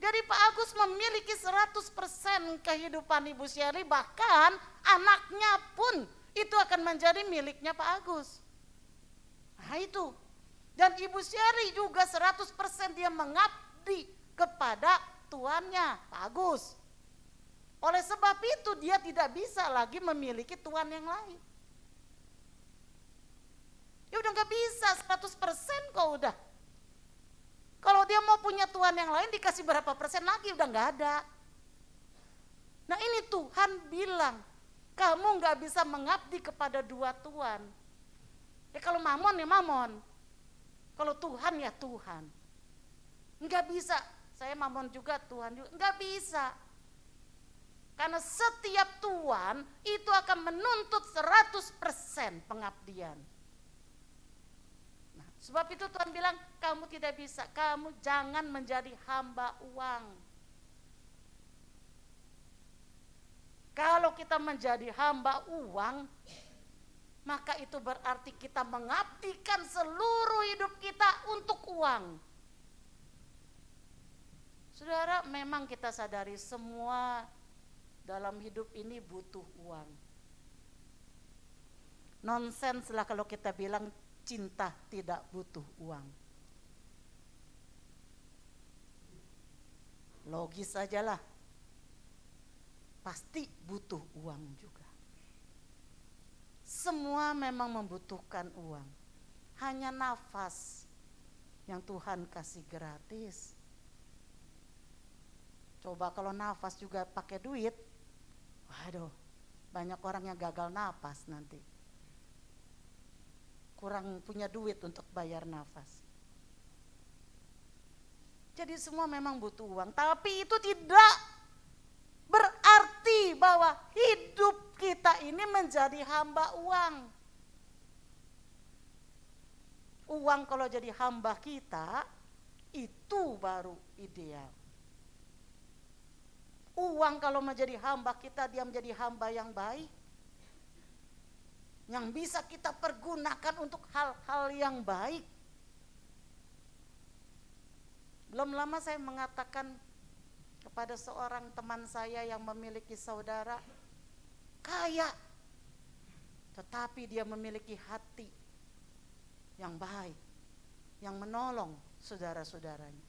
Jadi Pak Agus memiliki 100% kehidupan Ibu Shirley, bahkan anaknya pun itu akan menjadi miliknya Pak Agus. Nah itu. Dan Ibu Shirley juga 100% dia mengabdi kepada tuannya Pak Agus. Oleh sebab itu dia tidak bisa lagi memiliki tuan yang lain. Ya udah gak bisa 100% kok udah. Kalau dia mau punya tuan yang lain dikasih berapa persen lagi udah gak ada. Nah ini Tuhan bilang, kamu gak bisa mengabdi kepada dua tuan. Ya kalau mamon ya mamon. Kalau Tuhan ya Tuhan. Enggak bisa, saya mamon juga Tuhan juga, enggak bisa. Karena setiap tuan itu akan menuntut 100% pengabdian. Nah, sebab itu Tuhan bilang, kamu tidak bisa, kamu jangan menjadi hamba uang. Kalau kita menjadi hamba uang, maka itu berarti kita mengabdikan seluruh hidup kita untuk uang. Saudara, memang kita sadari semua dalam hidup ini butuh uang. Nonsens lah kalau kita bilang cinta tidak butuh uang. Logis sajalah. Pasti butuh uang juga. Semua memang membutuhkan uang. Hanya nafas yang Tuhan kasih gratis. Coba kalau nafas juga pakai duit, waduh, banyak orang yang gagal nafas nanti. Kurang punya duit untuk bayar nafas. Jadi semua memang butuh uang, tapi itu tidak berarti bahwa hidup kita ini menjadi hamba uang. Uang kalau jadi hamba kita, itu baru ideal. Uang kalau menjadi hamba kita, dia menjadi hamba yang baik. Yang bisa kita pergunakan untuk hal-hal yang baik. Belum lama saya mengatakan kepada seorang teman saya yang memiliki saudara kaya, tetapi dia memiliki hati yang baik, yang menolong saudara-saudaranya.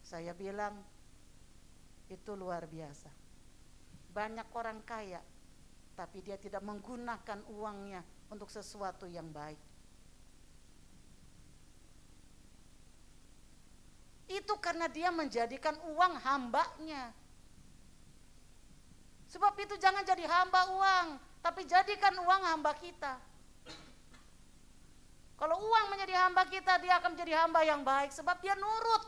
Saya bilang, itu luar biasa. Banyak orang kaya, tapi dia tidak menggunakan uangnya untuk sesuatu yang baik. Itu karena dia menjadikan uang hambanya. Sebab itu jangan jadi hamba uang, tapi jadikan uang hamba kita. Kalau uang menjadi hamba kita, dia akan menjadi hamba yang baik, sebab dia nurut.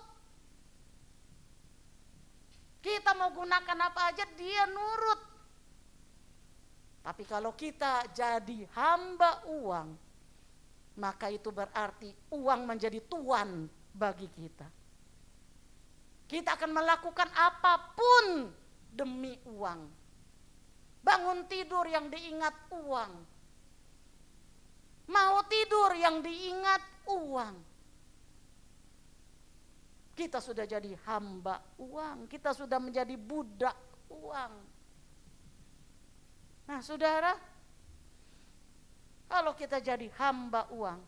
Kita mau gunakan apa aja, dia nurut. Tapi kalau kita jadi hamba uang, maka itu berarti uang menjadi tuan bagi kita. Kita akan melakukan apapun demi uang. Bangun tidur yang diingat uang. Mau tidur yang diingat uang. Kita sudah jadi hamba uang, kita sudah menjadi budak uang. Nah saudara, kalau kita jadi hamba uang,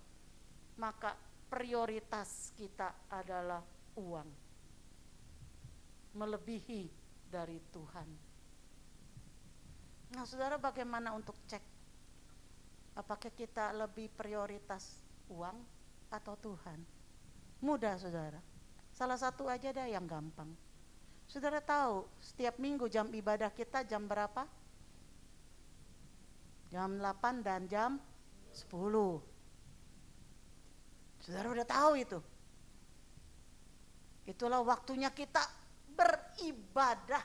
maka prioritas kita adalah uang. Melebihi dari Tuhan. Nah saudara, bagaimana untuk cek? Apakah kita lebih prioritas uang atau Tuhan? Mudah saudara. Salah satu aja dah yang gampang. Saudara tahu setiap minggu jam ibadah kita jam berapa? Jam 8 dan jam 10. Saudara udah tahu itu. Itulah waktunya kita beribadah.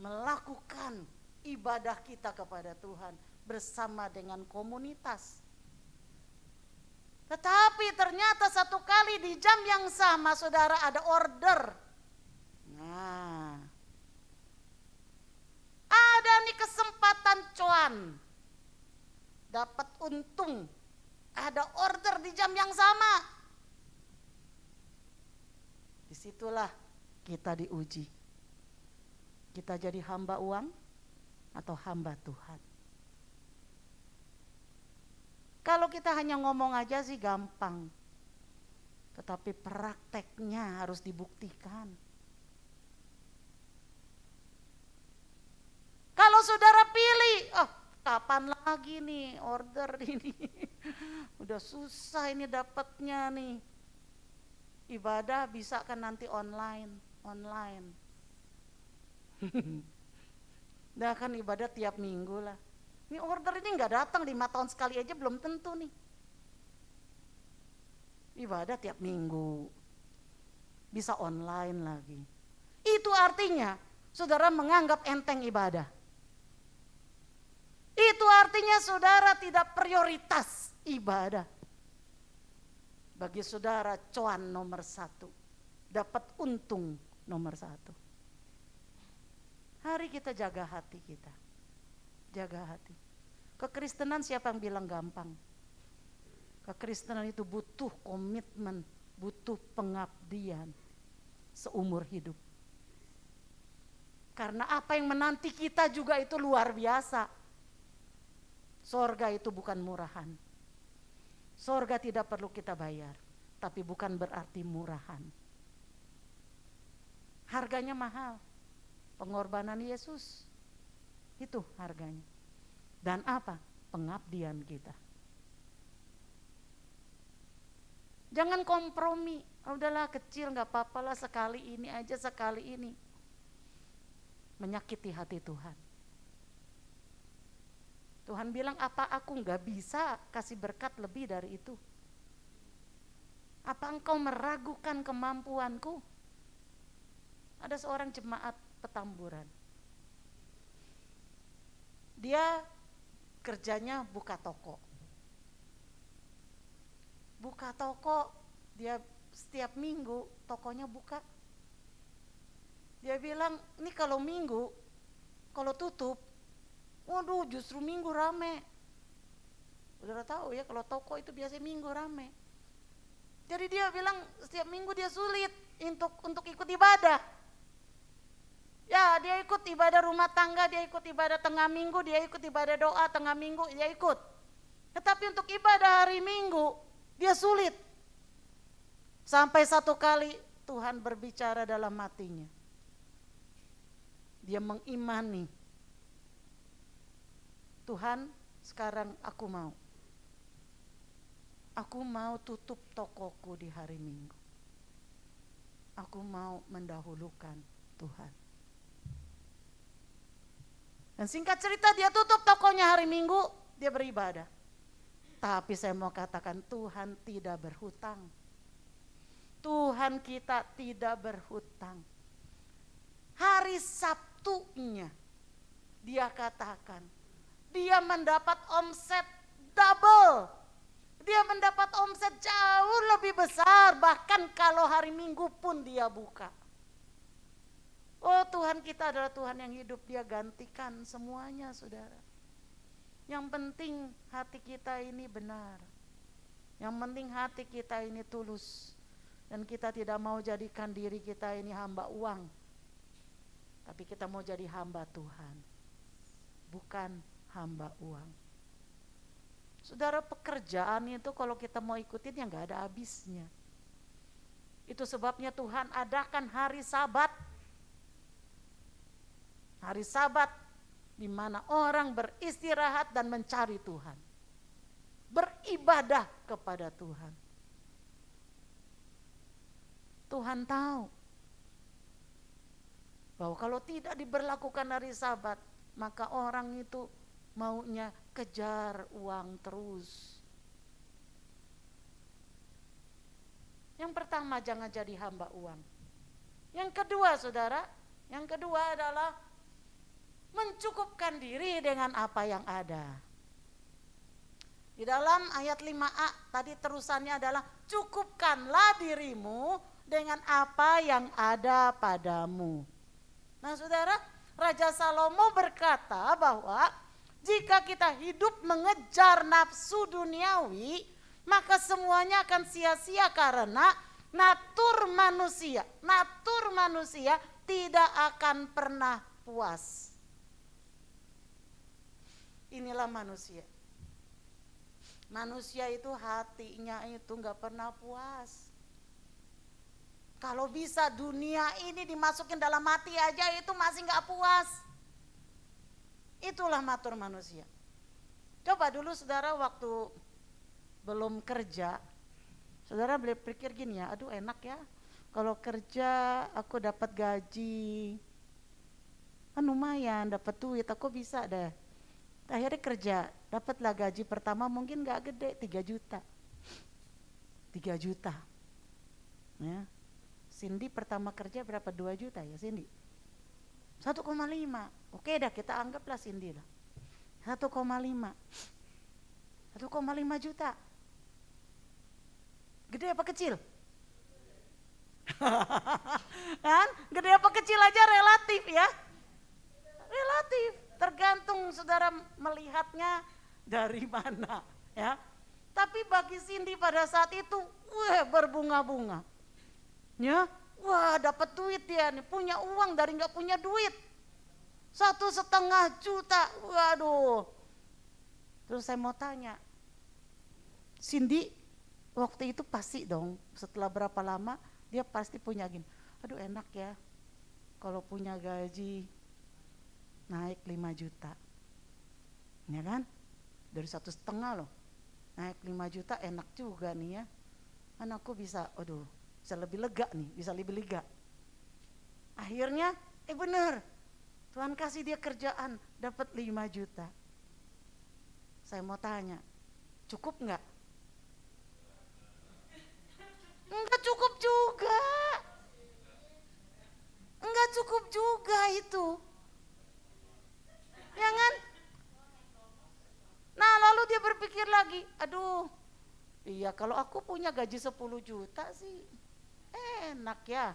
Melakukan ibadah kita kepada Tuhan bersama dengan komunitas. Tetapi ternyata satu kali di jam yang sama saudara ada order. Nah, ada nih kesempatan cuan, dapat untung, ada order di jam yang sama. Disitulah kita diuji. Kita jadi hamba uang atau hamba Tuhan. Kalau kita hanya ngomong aja sih gampang. Tetapi prakteknya harus dibuktikan. Kalau saudara pilih, kapan lagi nih order ini? Udah susah ini dapatnya nih. Ibadah bisa kan nanti online. Nah kan ibadah tiap minggu lah. Ini order ini nggak datang 5 tahun sekali aja belum tentu nih. Ibadah tiap minggu. Bisa online lagi. Itu artinya saudara menganggap enteng ibadah. Itu artinya saudara tidak prioritas ibadah. Bagi saudara cuan nomor 1, dapat untung nomor 1. Hari kita jaga hati kita. Jaga hati. Kekristenan siapa yang bilang gampang? Kekristenan itu butuh komitmen, butuh pengabdian seumur hidup. Karena apa yang menanti kita juga itu luar biasa. Sorga itu bukan murahan. Sorga tidak perlu kita bayar, tapi bukan berarti murahan. Harganya mahal. Pengorbanan Yesus, itu harganya. Dan apa? Pengabdian kita. Jangan kompromi. Udahlah kecil gak apa-apalah sekali ini aja, sekali ini. Menyakiti hati Tuhan. Tuhan bilang, apa aku gak bisa kasih berkat lebih dari itu? Apa engkau meragukan kemampuanku? Ada seorang jemaat Petamburan. Dia kerjanya buka toko. Buka toko, dia setiap minggu tokonya buka. Dia bilang, ini kalau minggu, kalau tutup, waduh justru minggu rame. Udah tahu ya kalau toko itu biasanya minggu rame. Jadi dia bilang setiap minggu dia sulit untuk ikut ibadah. Ya dia ikut ibadah rumah tangga, dia ikut ibadah tengah minggu, dia ikut ibadah doa tengah minggu, dia ikut. Tetapi untuk ibadah hari minggu dia sulit. Sampai satu kali Tuhan berbicara dalam hatinya. Dia mengimani, Tuhan sekarang aku mau tutup tokoku di hari Minggu. Aku mau mendahulukan Tuhan. Dan singkat cerita dia tutup tokonya hari Minggu, dia beribadah. Tapi saya mau katakan Tuhan tidak berhutang. Tuhan kita tidak berhutang. Hari Sabtunya dia katakan, dia mendapat omset double. Dia mendapat omset jauh lebih besar, bahkan kalau hari Minggu pun dia buka. Oh Tuhan kita adalah Tuhan yang hidup, dia gantikan semuanya saudara. Yang penting hati kita ini benar. Yang penting hati kita ini tulus. Dan kita tidak mau jadikan diri kita ini hamba uang. Tapi kita mau jadi hamba Tuhan. Bukan hamba uang. Saudara, pekerjaan itu kalau kita mau ikutin ya gak ada habisnya. Itu sebabnya Tuhan adakan hari Sabat. Hari Sabat di mana orang beristirahat dan mencari Tuhan. Beribadah kepada Tuhan. Tuhan tahu bahwa kalau tidak diberlakukan hari Sabat, maka orang itu maunya kejar uang terus. Yang pertama, jangan jadi hamba uang. Yang kedua, saudara, yang kedua adalah mencukupkan diri dengan apa yang ada. Di dalam ayat 5a tadi terusannya adalah cukupkanlah dirimu dengan apa yang ada padamu. Nah, saudara, Raja Salomo berkata bahwa jika kita hidup mengejar nafsu duniawi, maka semuanya akan sia-sia karena natur manusia tidak akan pernah puas. Inilah manusia. Manusia itu hatinya itu gak pernah puas. Kalau bisa dunia ini dimasukin dalam hati aja itu masih gak puas. Itulah natur manusia. Coba dulu saudara waktu belum kerja, saudara berpikir gini ya, aduh enak ya kalau kerja aku dapat gaji, kan lumayan dapat duit, aku bisa deh. Akhirnya kerja, dapatlah gaji pertama mungkin gak gede, 3 juta. 3 juta. Ya. Cindy pertama kerja berapa? 2 juta ya Cindy? 1,5. Oke dah kita anggaplah Cindy lah. 1,5. 1,5 juta. Gede apa kecil? Kan? Gede apa kecil aja relatif ya. Relatif. Tergantung saudara melihatnya dari mana ya. Tapi bagi Cindy pada saat itu berbunga-bunga. Ya, wah dapat duit dia nih, punya uang dari nggak punya duit, 1,5 juta, waduh. Terus saya mau tanya, Cindy waktu itu pasti dong, setelah berapa lama dia pasti punya gini, aduh enak ya, kalau punya gaji naik 5 juta, ya kan? Dari 1,5 loh, naik 5 juta enak juga nih ya, kan aku bisa, aduh. Bisa lebih lega nih, bisa lebih lega. Akhirnya, bener, Tuhan kasih dia kerjaan, dapat 5 juta. Saya mau tanya, cukup enggak? Enggak cukup juga. Enggak cukup juga itu. Ya kan? Nah lalu dia berpikir lagi, aduh, iya kalau aku punya gaji 10 juta sih, enak ya,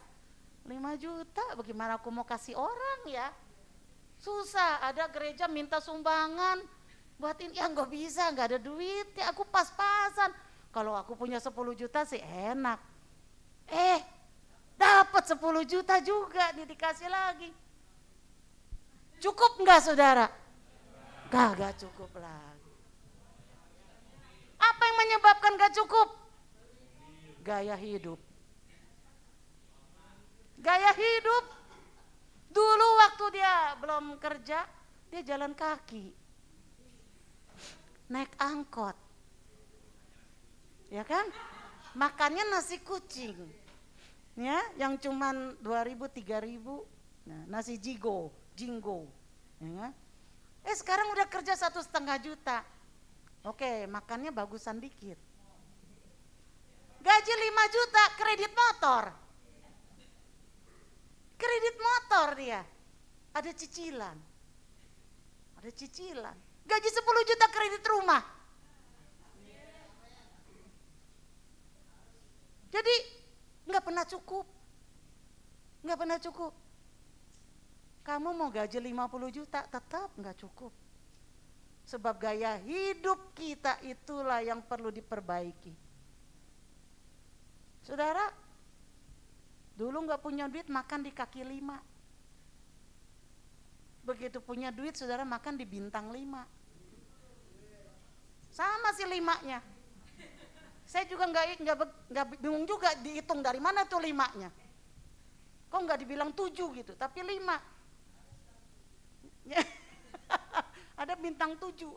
5 juta bagaimana aku mau kasih orang ya, susah, ada gereja minta sumbangan buatin, ya nggak bisa, nggak ada duit ya, aku pas-pasan, kalau aku punya 10 juta sih enak, dapat 10 juta juga nih dikasih lagi. Cukup nggak saudara? Gak cukup lagi. Apa yang menyebabkan gak cukup? Gaya hidup. Gaya hidup. Dulu waktu dia belum kerja, dia jalan kaki, naik angkot, ya kan? Makannya nasi kucing, ya, yang cuman 2.000 3.000, nah, nasi jinggo, ya kan? Sekarang udah kerja 1,5 juta, oke, makannya bagusan dikit. Gaji 5 juta, kredit motor. Kredit motor dia, ada cicilan. Gaji 10 juta kredit rumah. Jadi nggak pernah cukup. Kamu mau gaji 50 juta tetap nggak cukup. Sebab gaya hidup kita itulah yang perlu diperbaiki. Saudara, dulu gak punya duit makan di kaki 5. Begitu punya duit saudara makan di bintang 5. Sama si 5-nya. Saya juga gak bingung juga dihitung dari mana tuh 5-nya. Kok gak dibilang 7 gitu, tapi 5. Ada bintang 7.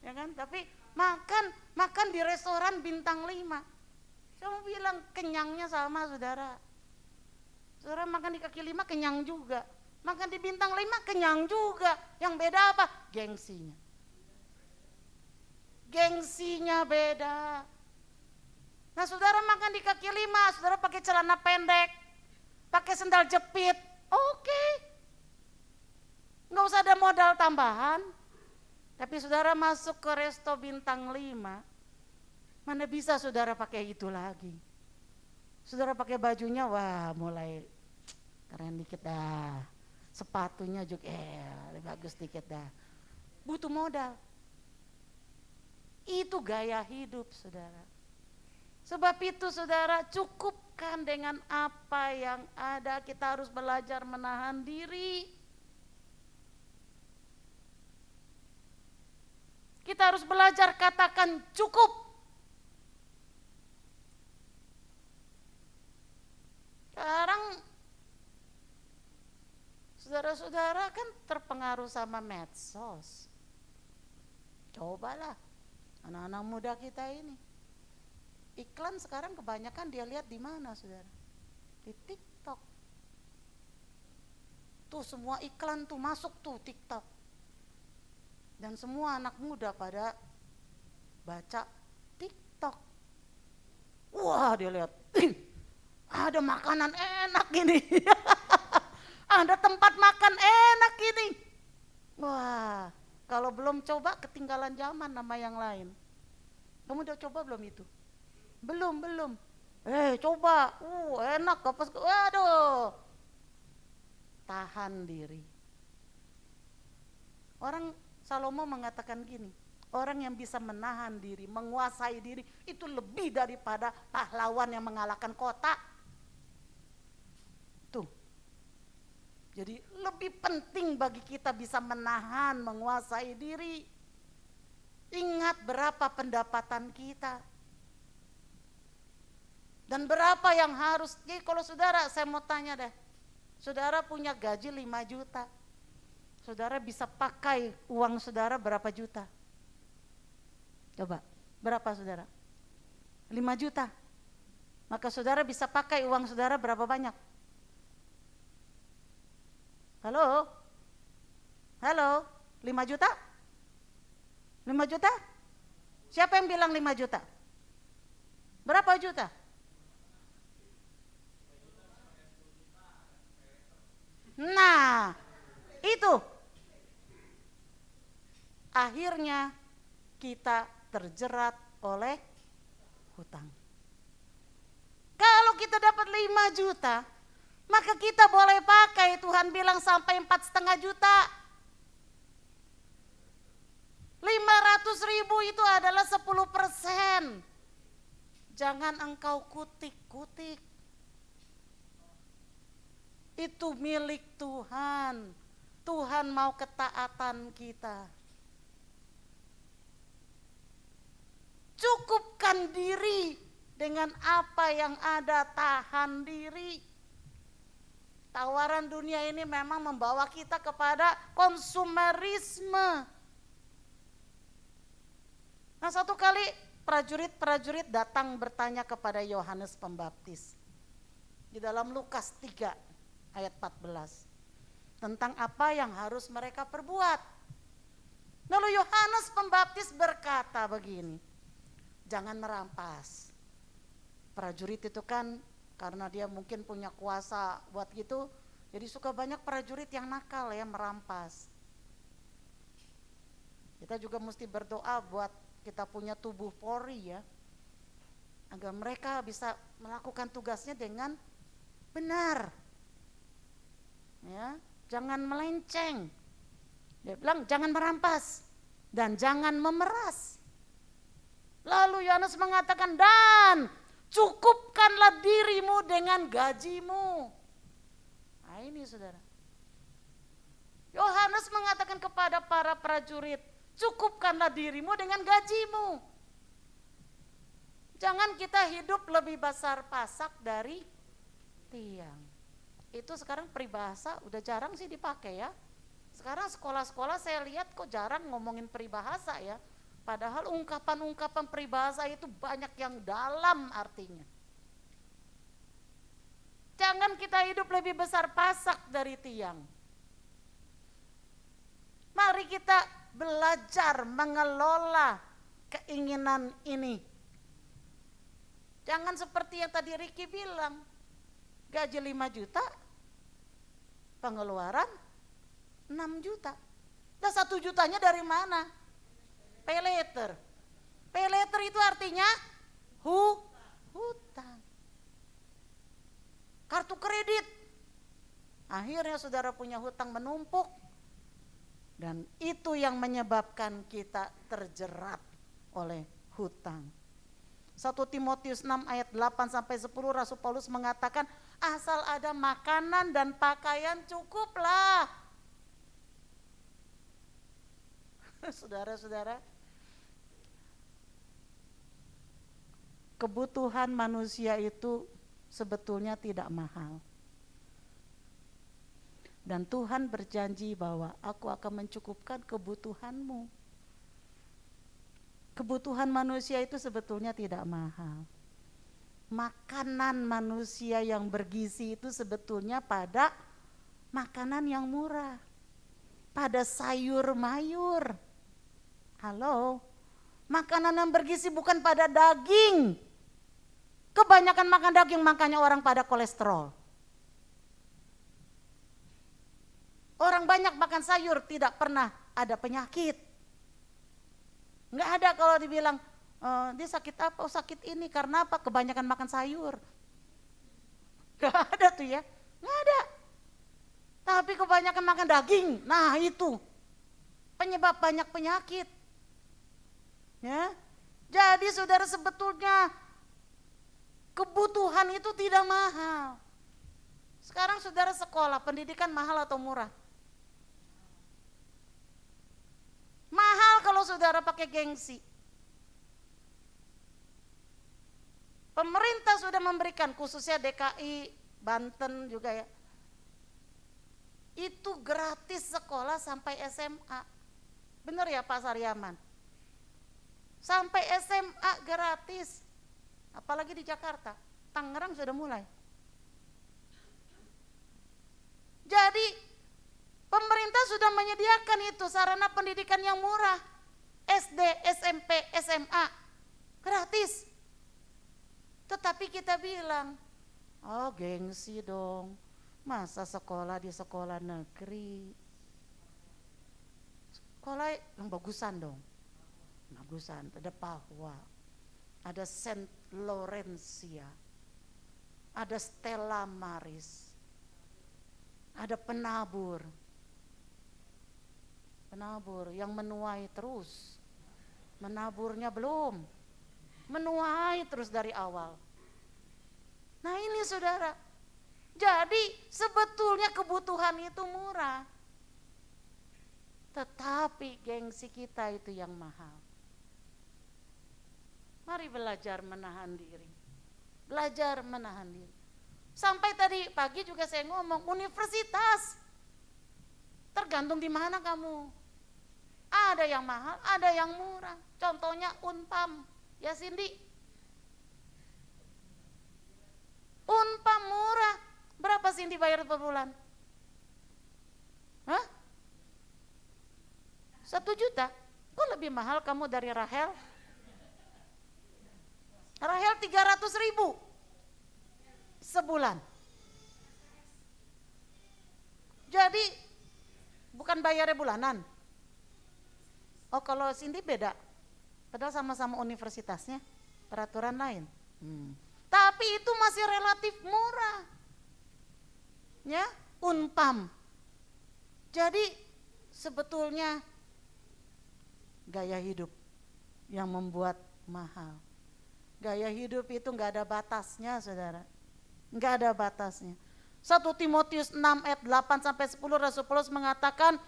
Ya kan? Tapi makan di restoran bintang 5. Saya mau bilang kenyangnya sama saudara. Saudara makan di kaki 5 kenyang juga. Makan di bintang 5 kenyang juga. Yang beda apa? Gengsinya. Gengsinya beda. Nah saudara makan di kaki 5, saudara pakai celana pendek, pakai sendal jepit, oke. Nggak usah ada modal tambahan. Tapi saudara masuk ke resto bintang 5, mana bisa saudara pakai itu lagi. Saudara pakai bajunya, wah mulai keren dikit dah. Sepatunya juga lebih bagus dikit dah. Butuh modal. Itu gaya hidup saudara. Sebab itu saudara, cukupkan dengan apa yang ada. Kita harus belajar menahan diri. Kita harus belajar katakan cukup. Sekarang saudara-saudara kan terpengaruh sama medsos. Cobalah anak-anak muda kita ini. Iklan sekarang kebanyakan dia lihat di mana saudara? Di TikTok. Tuh semua iklan tuh masuk tuh TikTok. Dan semua anak muda pada baca TikTok. Wah dia lihat, ada makanan enak ini. Ada tempat makan enak ini. Wah kalau belum coba ketinggalan zaman nama yang lain. Kamu udah coba belum itu? Belum. Coba. Enak apa? Waduh. Tahan diri. Orang Salomo mengatakan gini, orang yang bisa menahan diri, menguasai diri itu lebih daripada pahlawan yang mengalahkan kota. Tuh. Jadi lebih penting bagi kita bisa menahan, menguasai diri. Ingat berapa pendapatan kita. Dan berapa yang harus, jadi kalau saudara, saya mau tanya deh, saudara punya gaji 5 juta, saudara bisa pakai uang saudara berapa juta? Coba, berapa saudara? 5 juta. Maka saudara bisa pakai uang saudara berapa banyak? Halo? 5 juta? 5 juta? Siapa yang bilang 5 juta? Berapa juta? Nah, itu akhirnya kita terjerat oleh hutang. Kalau kita dapat 5 juta, maka kita boleh pakai, Tuhan bilang sampai 4,5 juta. 500.000 itu adalah 10%. Jangan engkau kutik-kutik. Itu milik Tuhan. Tuhan mau ketaatan kita. Cukupkan diri dengan apa yang ada, tahan diri. Tawaran dunia ini memang membawa kita kepada konsumerisme. Nah, satu kali prajurit-prajurit datang bertanya kepada Yohanes Pembaptis. Di dalam Lukas 3 ayat 14. Tentang apa yang harus mereka perbuat. Lalu Yohanes Pembaptis berkata begini, jangan merampas. Prajurit itu kan karena dia mungkin punya kuasa buat gitu, jadi suka banyak prajurit yang nakal ya, merampas. Kita juga mesti berdoa buat kita punya tubuh Polri ya, agar mereka bisa melakukan tugasnya dengan benar. Ya, jangan melenceng. Dia bilang jangan merampas dan jangan memeras. Lalu Yohanes mengatakan, dan cukupkanlah dirimu dengan gajimu. Nah ini saudara. Yohanes mengatakan kepada para prajurit, cukupkanlah dirimu dengan gajimu. Jangan kita hidup lebih besar pasak dari tiang. Itu sekarang peribahasa udah jarang sih dipakai ya. Sekarang sekolah-sekolah saya lihat kok jarang ngomongin peribahasa ya. Padahal ungkapan-ungkapan peribahasa itu banyak yang dalam artinya. Jangan kita hidup lebih besar pasak dari tiang. Mari kita belajar mengelola keinginan ini. Jangan seperti yang tadi Ricky bilang, gaji 5 juta, pengeluaran 6 juta. Nah 1 jutanya dari mana? Pay later. Pay later itu artinya hutang. Kartu kredit. Akhirnya saudara punya hutang menumpuk. Dan itu yang menyebabkan kita terjerat oleh hutang. 1 Timotius 6 ayat 8 sampai 10 Rasul Paulus mengatakan, asal ada makanan dan pakaian cukuplah. Saudara-saudara, kebutuhan manusia itu sebetulnya tidak mahal. Dan Tuhan berjanji bahwa aku akan mencukupkan kebutuhanmu. Kebutuhan manusia itu sebetulnya tidak mahal. Makanan manusia yang bergizi itu sebetulnya pada makanan yang murah. Pada sayur mayur. Halo, makanan yang bergizi bukan pada daging. Kebanyakan makan daging makanya orang pada kolesterol. Orang banyak makan sayur tidak pernah ada penyakit. Enggak ada kalau dibilang dia sakit apa? Oh sakit ini karena apa? Kebanyakan makan sayur. Enggak ada tuh ya, enggak ada. Tapi kebanyakan makan daging, nah itu penyebab banyak penyakit. Ya, jadi saudara sebetulnya kebutuhan itu tidak mahal. Sekarang saudara sekolah, pendidikan mahal atau murah? Mahal kalau saudara pakai gengsi. Pemerintah sudah memberikan, khususnya DKI, Banten juga ya, itu gratis sekolah sampai SMA. Benar ya Pak Saryaman? Sampai SMA gratis. Apalagi di Jakarta, Tangerang sudah mulai. Jadi pemerintah sudah menyediakan itu sarana pendidikan yang murah. SD, SMP, SMA gratis. Tetapi kita bilang, oh gengsi dong, masa sekolah di sekolah negeri. Sekolah yang bagusan dong. Bagusan, ada Pahwa, ada Saint Laurencia, ada Stella Maris, ada penabur yang menuai terus, menaburnya belum, menuai terus dari awal. Nah ini saudara, jadi sebetulnya kebutuhan itu murah, tetapi gengsi kita itu yang mahal. Mari belajar menahan diri. Belajar menahan diri. Sampai tadi pagi juga saya ngomong, universitas. Tergantung di mana kamu. Ada yang mahal, ada yang murah. Contohnya Unpam. Ya Cindy. Unpam murah. Berapa Cindy bayar per bulan? Hah? 1 juta. Kok lebih mahal kamu dari Rahel? Rahel 300.000 sebulan. Jadi bukan bayarnya bulanan. Oh kalau Cindy beda. Padahal sama-sama universitasnya, peraturan lain. Tapi itu masih relatif murah. Ya, Unpam. Jadi sebetulnya gaya hidup yang membuat mahal. Gaya hidup itu enggak ada batasnya saudara, enggak ada batasnya. 1 Timotius 6 ayat 8 sampai 10 Rasul Paulus mengatakan,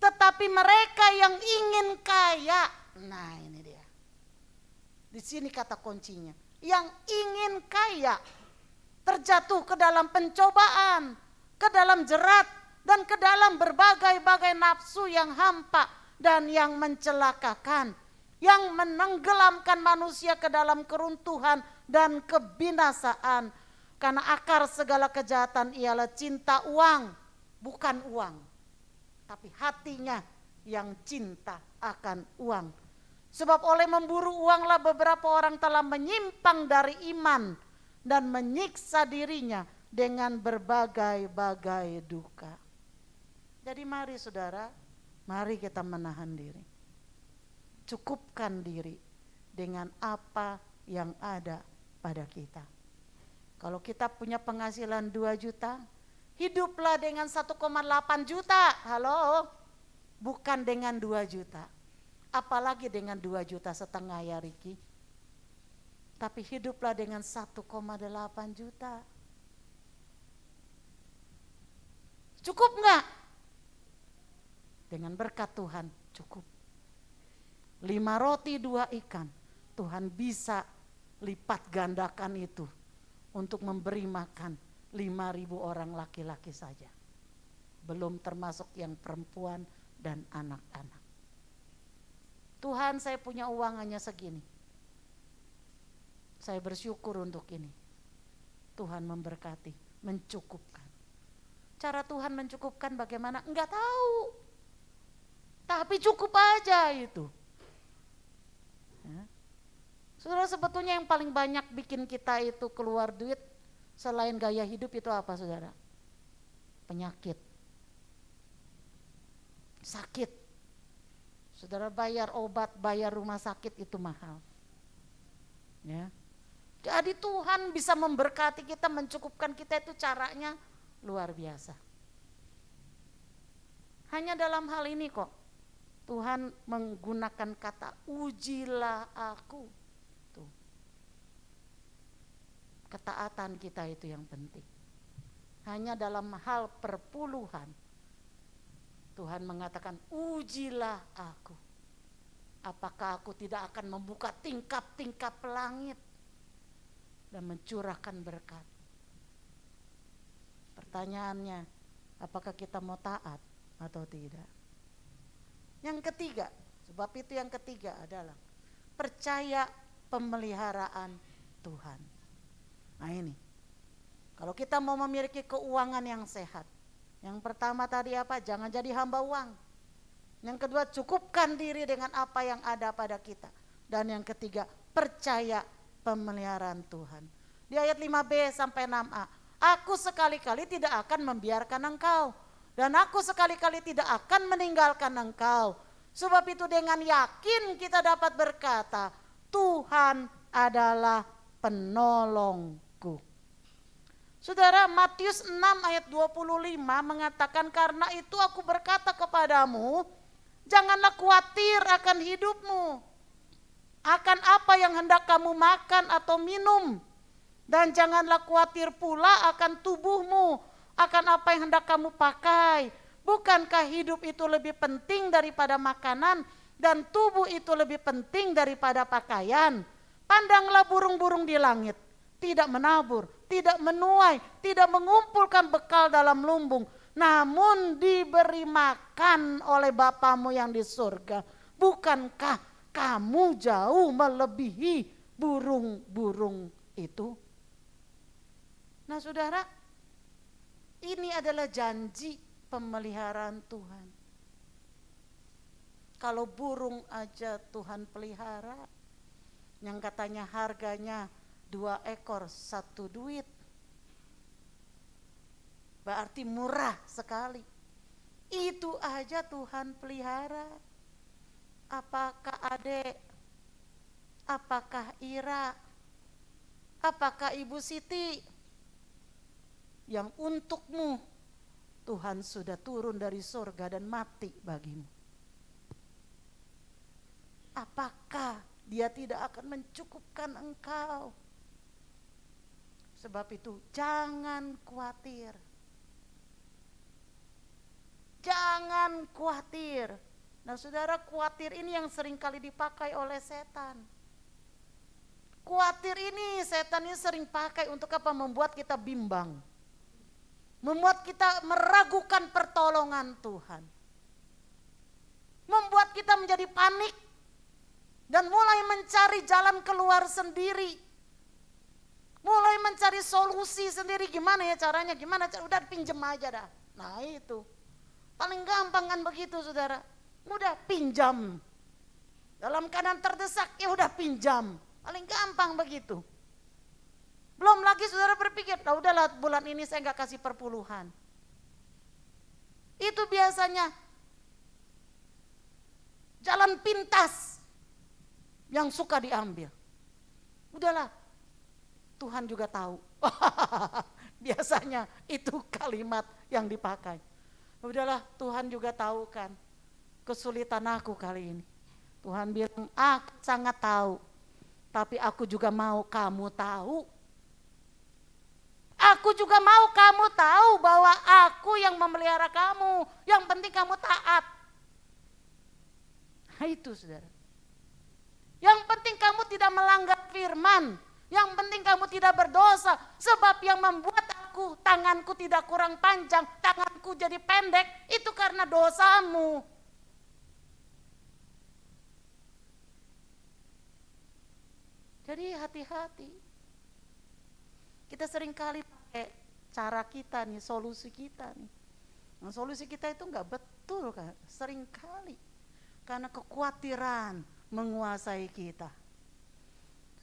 tetapi mereka yang ingin kaya, nah ini dia, di sini kata kuncinya, yang ingin kaya terjatuh ke dalam pencobaan, ke dalam jerat, dan ke dalam berbagai-bagai nafsu yang hampa dan yang mencelakakan, yang menenggelamkan manusia ke dalam keruntuhan dan kebinasaan. Karena akar segala kejahatan ialah cinta uang, bukan uang, tapi hatinya yang cinta akan uang. Sebab oleh memburu uanglah beberapa orang telah menyimpang dari iman dan menyiksa dirinya dengan berbagai-bagai duka. Jadi mari saudara, mari kita menahan diri. Cukupkan diri dengan apa yang ada pada kita. Kalau kita punya penghasilan 2 juta, hiduplah dengan 1,8 juta. Halo, bukan dengan 2 juta. Apalagi dengan 2,5 juta ya Riki. Tapi hiduplah dengan 1,8 juta. Cukup enggak? Dengan berkat Tuhan cukup. 5 roti 2 ikan. Tuhan bisa lipat gandakan itu untuk memberi makan 5.000 orang laki-laki saja. Belum termasuk yang perempuan dan anak-anak. Tuhan, saya punya uang hanya segini. Saya bersyukur untuk ini. Tuhan memberkati, mencukupkan. Cara Tuhan mencukupkan bagaimana? Enggak tahu. Tapi cukup aja itu. Ya. Saudara, sebetulnya yang paling banyak bikin kita itu keluar duit selain gaya hidup itu apa saudara? Penyakit. Sakit. Saudara, bayar obat, bayar rumah sakit itu mahal. Ya. Jadi Tuhan bisa memberkati kita, mencukupkan kita itu caranya luar biasa. Hanya dalam hal ini kok Tuhan menggunakan kata ujilah aku. Tuh. Ketaatan kita itu yang penting. Hanya dalam hal perpuluhan Tuhan mengatakan ujilah aku. Apakah aku tidak akan membuka tingkap-tingkap langit dan mencurahkan berkat? Pertanyaannya, apakah kita mau taat atau tidak? Yang ketiga, sebab itu yang ketiga adalah percaya pemeliharaan Tuhan. Nah ini, kalau kita mau memiliki keuangan yang sehat, yang pertama tadi apa? Jangan jadi hamba uang. Yang kedua, cukupkan diri dengan apa yang ada pada kita. Dan yang ketiga, percaya pemeliharaan Tuhan. Di ayat 5b sampai 6a, aku sekali-kali tidak akan membiarkan engkau, dan aku sekali-kali tidak akan meninggalkan engkau. Sebab itu dengan yakin kita dapat berkata, Tuhan adalah penolongku. Saudara, Matius 6 ayat 25 mengatakan, karena itu aku berkata kepadamu, janganlah khawatir akan hidupmu, akan apa yang hendak kamu makan atau minum, dan janganlah khawatir pula akan tubuhmu, akan apa yang hendak kamu pakai. Bukankah hidup itu lebih penting daripada makanan, dan tubuh itu lebih penting daripada pakaian? Pandanglah burung-burung di langit, tidak menabur, tidak menuai, tidak mengumpulkan bekal dalam lumbung, namun diberi makan oleh Bapamu yang di surga. Bukankah kamu jauh melebihi burung-burung itu? Nah saudara, ini adalah janji pemeliharaan Tuhan. Kalau burung aja Tuhan pelihara, yang katanya harganya 2 ekor 1 duit, berarti murah sekali. Itu aja Tuhan pelihara. Apakah Adek? Apakah Ira? Apakah Ibu Siti? Yang untukmu Tuhan sudah turun dari surga dan mati bagimu. Apakah Dia tidak akan mencukupkan engkau? Sebab itu jangan khawatir. Jangan khawatir. Nah saudara, khawatir ini yang seringkali dipakai oleh setan. Khawatir ini setan ini sering pakai untuk apa? Membuat kita bimbang. Membuat kita meragukan pertolongan Tuhan. Membuat kita menjadi panik. Dan mulai mencari jalan keluar sendiri. Mulai mencari solusi sendiri, gimana ya caranya, gimana udah pinjem aja dah. Nah itu, paling gampang kan begitu saudara. Mudah pinjam. Dalam keadaan terdesak, ya udah pinjam. Paling gampang begitu. Belum lagi saudara berpikir, nah udahlah bulan ini saya nggak kasih perpuluhan. Itu biasanya jalan pintas yang suka diambil. Udahlah, Tuhan juga tahu. Biasanya itu kalimat yang dipakai. Udahlah, Tuhan juga tahu kan kesulitan aku kali ini. Tuhan bilang, aku sangat tahu, tapi aku juga mau kamu tahu. Aku juga mau kamu tahu bahwa aku yang memelihara kamu. Yang penting kamu taat. Nah itu saudara. Yang penting kamu tidak melanggar firman. Yang penting kamu tidak berdosa. Sebab yang membuat tanganku tidak kurang panjang, tanganku jadi pendek, itu karena dosamu. Jadi hati-hati. Kita sering kali pakai cara kita nih, solusi kita nih. Nah, solusi kita itu enggak betul kan, sering kali. Karena kekhawatiran menguasai kita.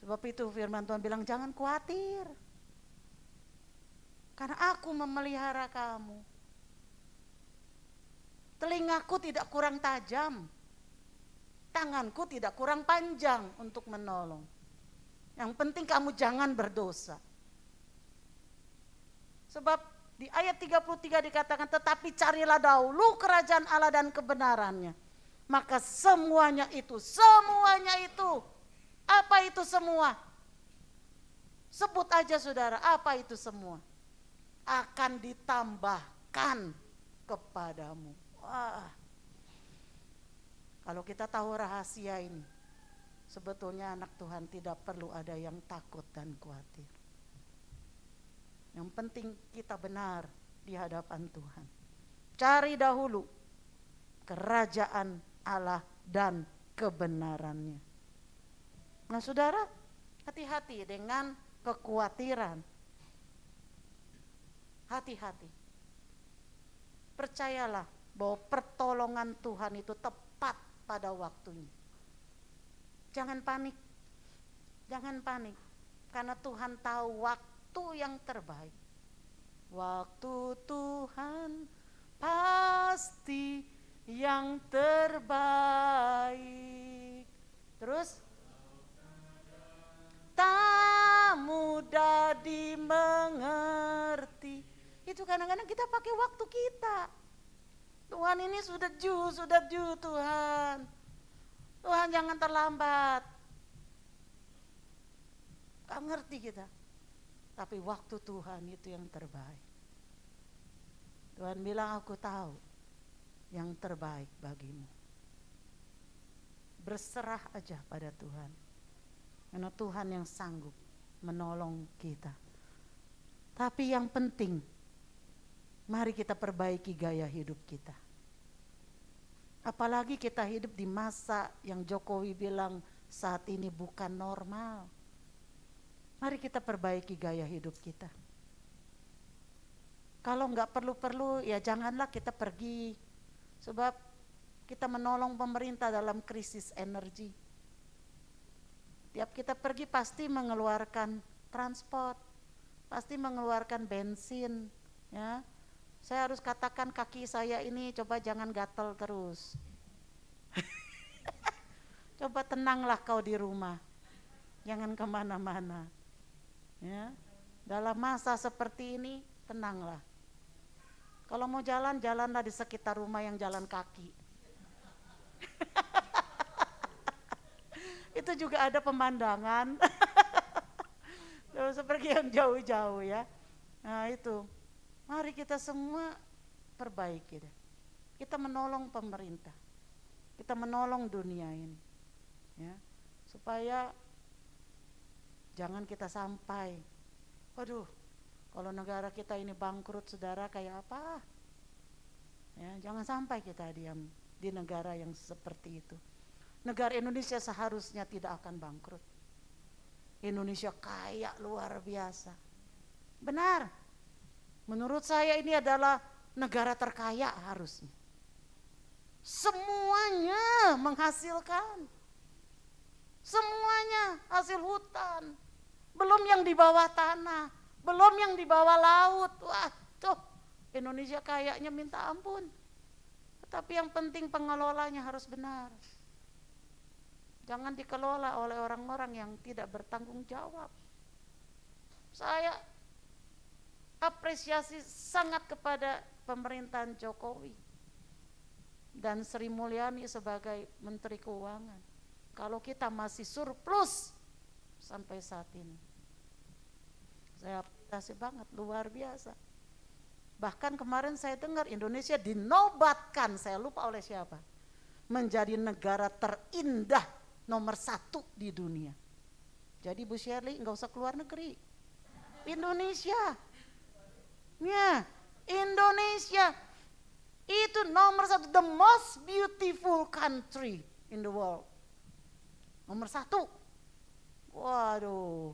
Sebab itu firman Tuhan bilang jangan khawatir. Karena aku memelihara kamu. Telingaku tidak kurang tajam. Tanganku tidak kurang panjang untuk menolong. Yang penting kamu jangan berdosa. Sebab di ayat 33 dikatakan, tetapi carilah dahulu kerajaan Allah dan kebenarannya. Maka semuanya itu, apa itu semua? Sebut aja saudara, apa itu semua? Akan ditambahkan kepadamu. Wah. Kalau kita tahu rahasia ini, sebetulnya anak Tuhan tidak perlu ada yang takut dan khawatir. Yang penting kita benar di hadapan Tuhan. Cari dahulu kerajaan Allah dan kebenarannya. Nah saudara, hati-hati dengan kekhawatiran. Hati-hati. Percayalah bahwa pertolongan Tuhan itu tepat pada waktunya. Jangan panik. Jangan panik. Karena Tuhan tahu waktu yang terbaik. Waktu Tuhan pasti yang terbaik. Terus tak mudah dimengerti. Itu kadang-kadang kita pakai waktu kita. Tuhan ini sudah Tuhan. Tuhan jangan terlambat. Gak ngerti kita. Tapi waktu Tuhan itu yang terbaik. Tuhan bilang aku tahu yang terbaik bagimu. Berserah aja pada Tuhan. Karena Tuhan yang sanggup menolong kita. Tapi yang penting, mari kita perbaiki gaya hidup kita. Apalagi kita hidup di masa yang Jokowi bilang saat ini bukan normal. Mari kita perbaiki gaya hidup kita. Kalau enggak perlu-perlu ya janganlah kita pergi. Sebab kita menolong pemerintah dalam krisis energi. Tiap kita pergi pasti mengeluarkan transport, pasti mengeluarkan bensin, ya. Saya harus katakan kaki saya ini coba jangan gatel terus. Coba tenanglah kau di rumah, jangan kemana-mana. Ya, dalam masa seperti ini tenanglah. Kalau mau jalan, jalanlah di sekitar rumah yang jalan kaki. Itu juga ada pemandangan. Seperti yang jauh-jauh ya. Nah itu, mari kita semua perbaiki deh. Kita menolong pemerintah, kita menolong dunia ini, ya, supaya jangan kita sampai, waduh, kalau negara kita ini bangkrut saudara kayak apa? Ya, jangan sampai kita diam di negara yang seperti itu. Negara Indonesia seharusnya tidak akan bangkrut. Indonesia kaya luar biasa. Benar. Menurut saya ini adalah negara terkaya harusnya. semuanya menghasilkan. Semuanya hasil hutan. Belum yang di bawah tanah, belum yang di bawah laut. Wah, tuh Indonesia kayaknya minta ampun. Tapi yang penting pengelolanya harus benar. Jangan dikelola oleh orang-orang yang tidak bertanggung jawab. Saya apresiasi sangat kepada pemerintahan Jokowi dan Sri Mulyani sebagai Menteri Keuangan. Kalau kita masih surplus sampai saat ini, saya apresiasi banget, luar biasa. Bahkan kemarin saya dengar Indonesia dinobatkan, saya lupa oleh siapa, menjadi negara terindah nomor 1 di dunia. Jadi Bu Shirley nggak usah keluar negeri, Indonesia, ya Indonesia itu nomor 1, the most beautiful country in the world, nomor 1. Waduh,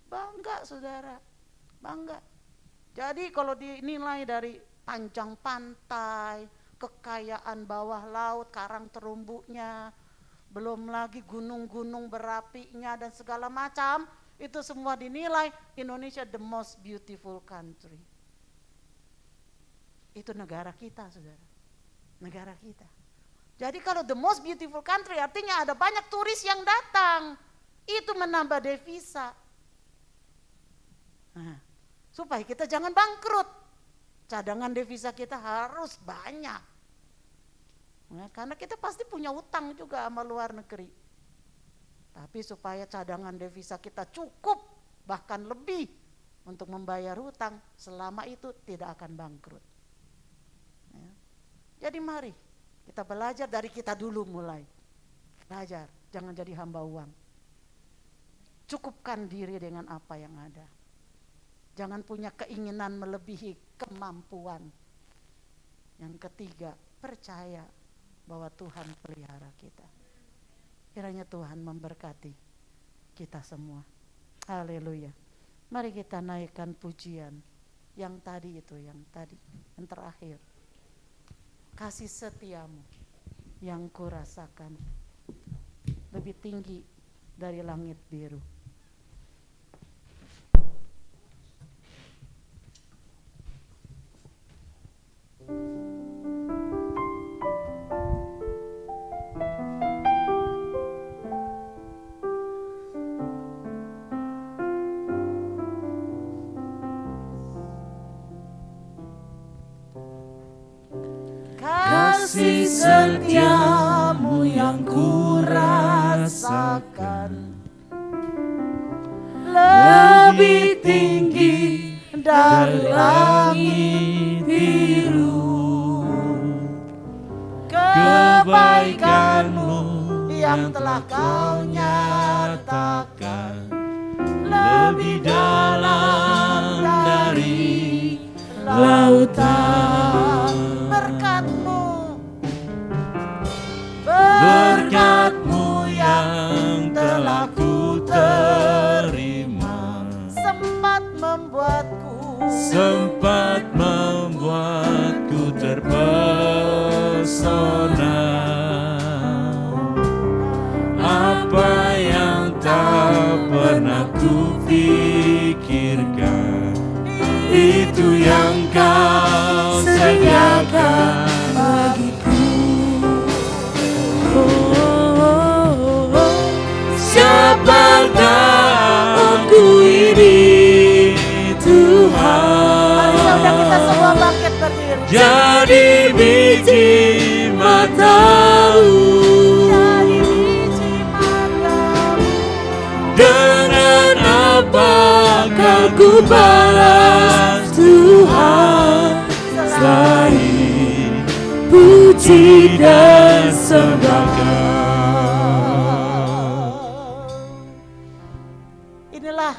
bangga saudara, bangga. Jadi kalau dinilai dari panjang pantai, kekayaan bawah laut, karang terumbunya, belum lagi gunung-gunung berapinya dan segala macam, itu semua dinilai Indonesia the most beautiful country. Itu negara kita saudara, negara kita. Jadi kalau the most beautiful country artinya ada banyak turis yang datang, itu menambah devisa. Nah, supaya kita jangan bangkrut, cadangan devisa kita harus banyak. Nah, karena kita pasti punya utang juga sama luar negeri. Tapi supaya cadangan devisa kita cukup, bahkan lebih untuk membayar hutang, selama itu tidak akan bangkrut. Ya. Jadi mari kita belajar dari kita dulu mulai. Belajar, jangan jadi hamba uang. Cukupkan diri dengan apa yang ada. Jangan punya keinginan melebihi kemampuan. Yang ketiga, percaya bahwa Tuhan pelihara kita. Kiranya Tuhan memberkati kita semua. Haleluya. Mari kita naikkan pujian yang tadi itu, yang terakhir. Kasih setiamu yang kurasakan lebih tinggi dari langit biru. Kasih setiamu yang kurasakan lebih tinggi dari langit biru. Kebaikanmu yang telah kau nyatakan lebih dalam dari lautan. Berkat-Mu yang telah ku terima sempat membuatku terpesona. Apa yang tak pernah ku pikirkan, itu yang Kau sediakan bagiku. Siapa aku ini Tuhan. Mari saudara kita semua bangkit berdiri. Jadi biji matamu, dengan apakah ku balas Tuhan selain puji dan sembah. Inilah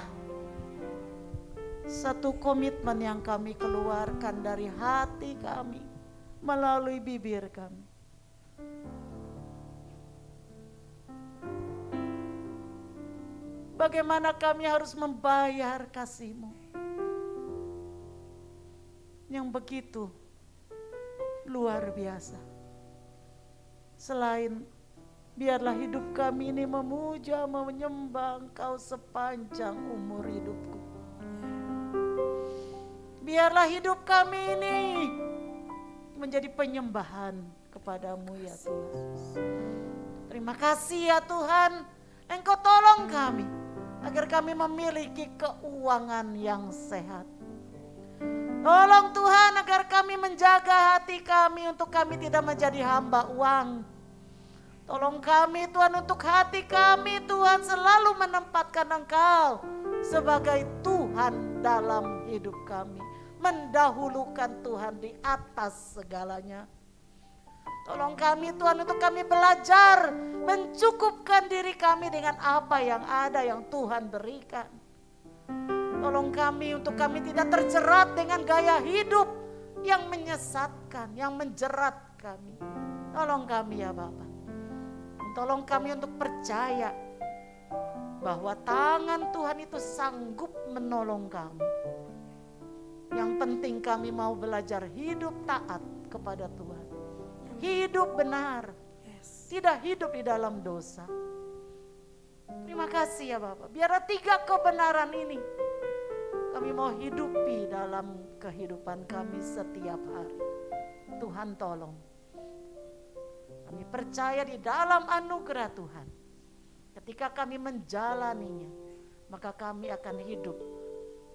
satu komitmen yang kami keluarkan dari hati kami melalui bibir kami. Bagaimana kami harus membayar kasih-Mu yang begitu luar biasa. Selain biarlah hidup kami ini memuja, menyembah Engkau sepanjang umur hidupku. Biarlah hidup kami ini menjadi penyembahan kepadamu ya Tuhan. Terima kasih ya Tuhan, Engkau tolong kami agar kami memiliki keuangan yang sehat. Tolong Tuhan agar kami menjaga hati kami untuk kami tidak menjadi hamba uang. Tolong kami Tuhan untuk hati kami Tuhan selalu menempatkan Engkau sebagai Tuhan dalam hidup kami. Mendahulukan Tuhan di atas segalanya. Tolong kami Tuhan untuk kami belajar mencukupkan diri kami dengan apa yang ada yang Tuhan berikan. Tolong kami untuk kami tidak terjerat dengan gaya hidup yang menyesatkan, yang menjerat kami. Tolong kami ya Bapa. Tolong kami untuk percaya bahwa tangan Tuhan itu sanggup menolong kami. Yang penting kami mau belajar hidup taat kepada Tuhan. Hidup benar. Tidak hidup di dalam dosa. Terima kasih ya Bapak. Biar 3 kebenaran ini kami mau hidupi dalam kehidupan kami setiap hari. Tuhan tolong. Kami percaya di dalam anugerah Tuhan. Ketika kami menjalaninya, maka kami akan hidup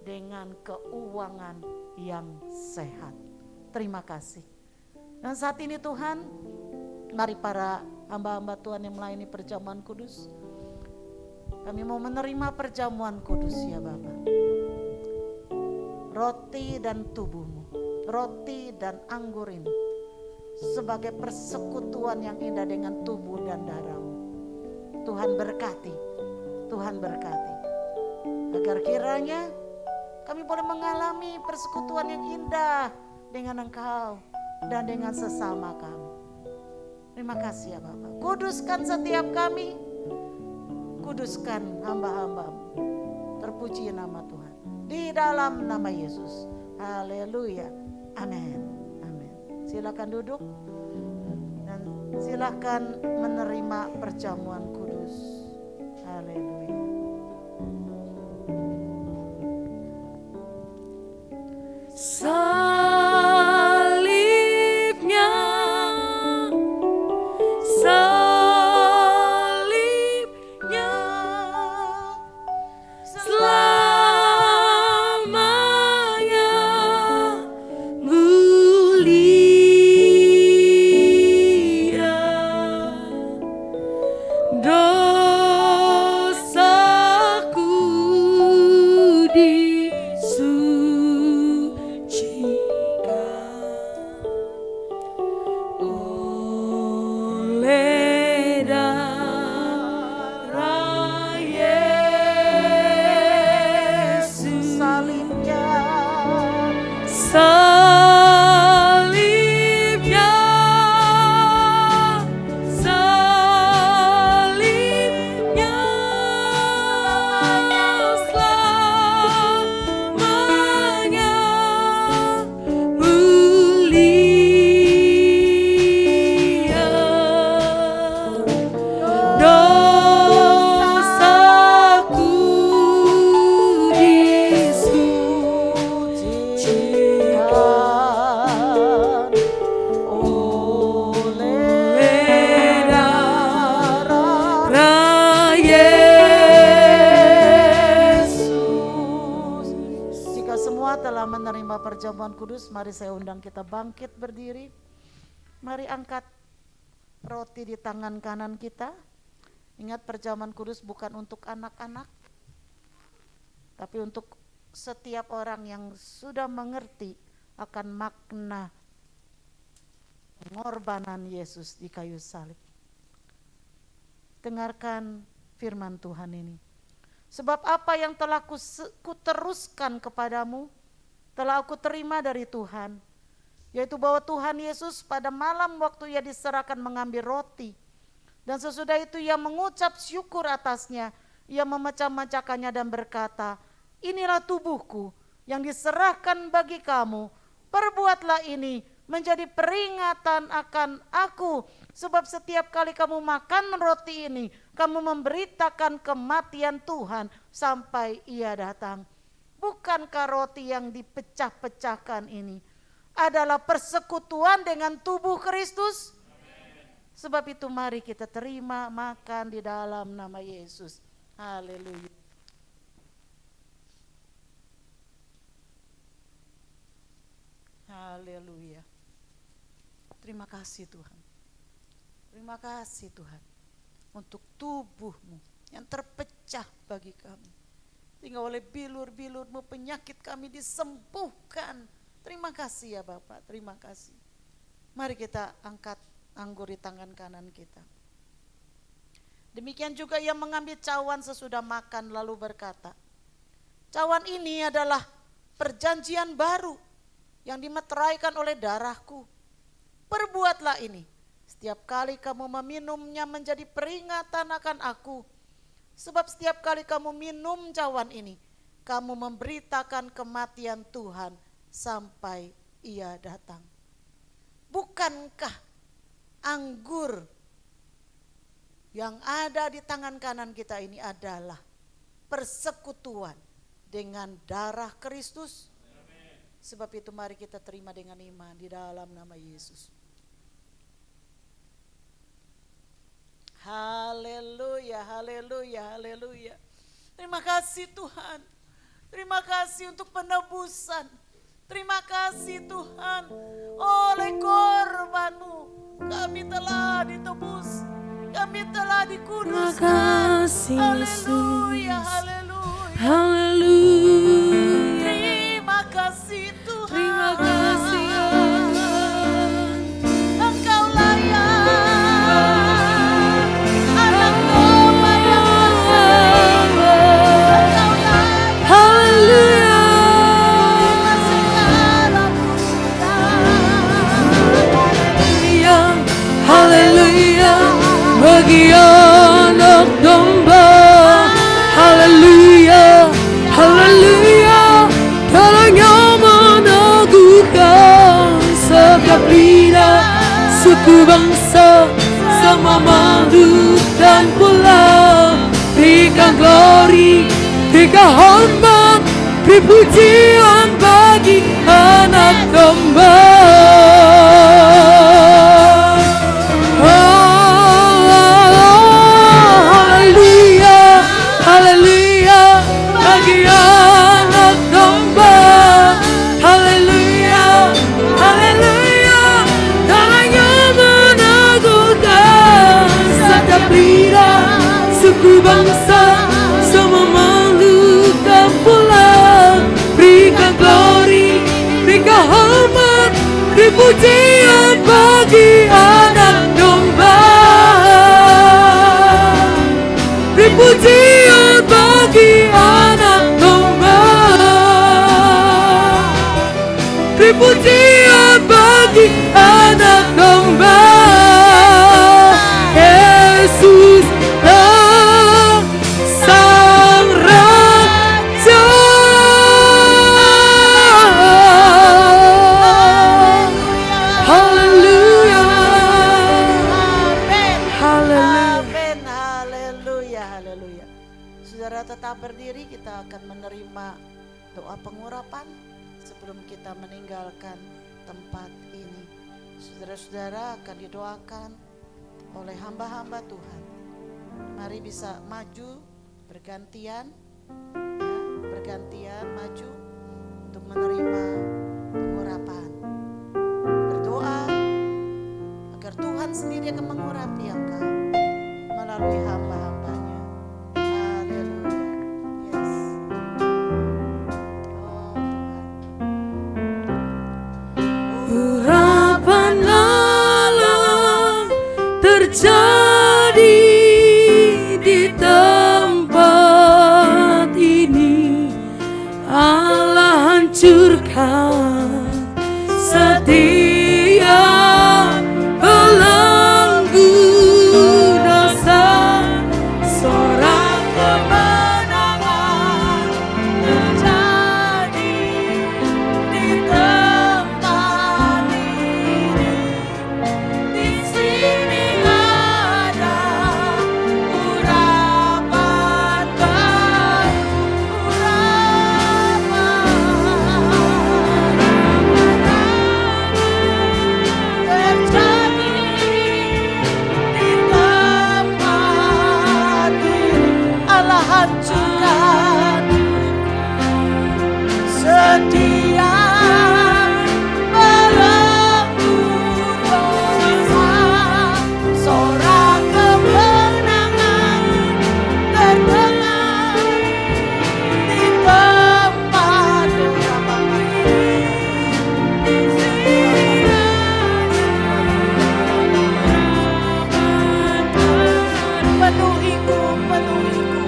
dengan keuangan yang sehat. Terima kasih. Dan saat ini Tuhan, mari para hamba-hamba Tuhan yang melayani perjamuan kudus, kami mau menerima perjamuan kudus ya Bapa. Roti dan tubuhmu, roti dan anggur ini sebagai persekutuan yang indah dengan tubuh dan darahmu. Tuhan berkati, Tuhan berkati. Agar kiranya kami boleh mengalami persekutuan yang indah dengan Engkau dan dengan sesama kami. Terima kasih ya Bapak. Kuduskan setiap kami, kuduskan hamba-hamba-Mu. Terpuji nama Tuhan. Di dalam nama Yesus. Haleluya. Amin. Amin. Silakan duduk dan silakan menerima perjamuan kudus. Haleluya. Salibnya, salibnya, selamanya mulia. Dosaku disucikan oleh darah Yesus. Salibnya, Salibnya, salibnya, selamanya mulia. Dosaku disucikan oleh darah Yesus. Jika semua telah menerima perjamuan kudus, mari saya undang kita bangkit berdiri. Mari angkat roti di tangan kanan kita. Ingat, perjamuan kudus bukan untuk anak-anak, tapi untuk setiap orang yang sudah mengerti akan makna pengorbanan Yesus di kayu salib. Dengarkan firman Tuhan ini. Sebab apa yang telah kuteruskan kepadamu, telah aku terima dari Tuhan, yaitu bahwa Tuhan Yesus pada malam waktu ia diserahkan mengambil roti, dan sesudah itu ia mengucap syukur atasnya, ia memecah-mecahkannya dan berkata, inilah tubuhku yang diserahkan bagi kamu, perbuatlah ini menjadi peringatan akan aku. Sebab setiap kali kamu makan roti ini, kamu memberitakan kematian Tuhan sampai Ia datang. Bukankah roti yang dipecah-pecahkan ini adalah persekutuan dengan tubuh Kristus? Sebab itu mari kita terima makan di dalam nama Yesus. Haleluya. Haleluya. Terima kasih Tuhan. Terima kasih Tuhan untuk tubuh-Mu yang terpecah bagi kami. Sehingga oleh bilur-bilur-Mu penyakit kami disembuhkan. Terima kasih ya Bapak, terima kasih. Mari kita angkat anggur di tangan kanan kita. Demikian juga Ia mengambil cawan sesudah makan lalu berkata, cawan ini adalah perjanjian baru yang dimeteraikan oleh darahku. Perbuatlah ini setiap kali kamu meminumnya menjadi peringatan akan aku. Sebab setiap kali kamu minum cawan ini, kamu memberitakan kematian Tuhan sampai Ia datang. Bukankah anggur yang ada di tangan kanan kita ini adalah persekutuan dengan darah Kristus? Sebab itu mari kita terima dengan iman di dalam nama Yesus. Haleluya, haleluya, haleluya. Terima kasih Tuhan. Terima kasih untuk penebusan. Terima kasih Tuhan. Oleh korban-Mu kami telah ditebus. Kami telah dikuduskan. Terima kasih Haleluya, Yesus. haleluya. Haleluya. Terima kasih Tuhan. Terima kasih Engkau layak, anak domba yang bersih. Engkau layak, Haleluya. terima segala pujian. Haleluya. Bagi anak domba. Haleluya. Haleluya. Darahnya meneguhkan setiap lidah, suku bangsa, sama makhluk dan pula. Berikan glory, berikan hormat, beri pujian bagi anak domba. Haleluya, haleluya, bagi anak domba. Haleluya, haleluya, darahnya meneguhkan setiap lidah, suku bangsa, semua makhluk dan pula. Berikan glory, berikan hormat, beri pujian bagi anak domba. Beri pujian bagi anak domba. Beri pujian bagi anak domba. Yesuslah Sang Raja. Haleluya. Amin. Haleluya. Amin. Haleluya. Haleluya. Saudara tetap berdiri, kita akan menerima doa pengurapan sebelum kita meninggalkan tempat ini. Saudara-saudara akan didoakan oleh hamba-hamba Tuhan. Mari bisa maju bergantian, ya, bergantian maju untuk menerima pengurapan. Berdoa agar Tuhan sendiri akan mengurapi engkau melalui hamba-hambanya. Haleluya. Yes. Oh Tuhan. Urapan Allah terjadi di tempat ini. Allah hancurkan setiap belenggu dosa hancurkan setiap belenggu dosa. Sorak kemenangan terdengar di tempat penuhiku, penuhiku.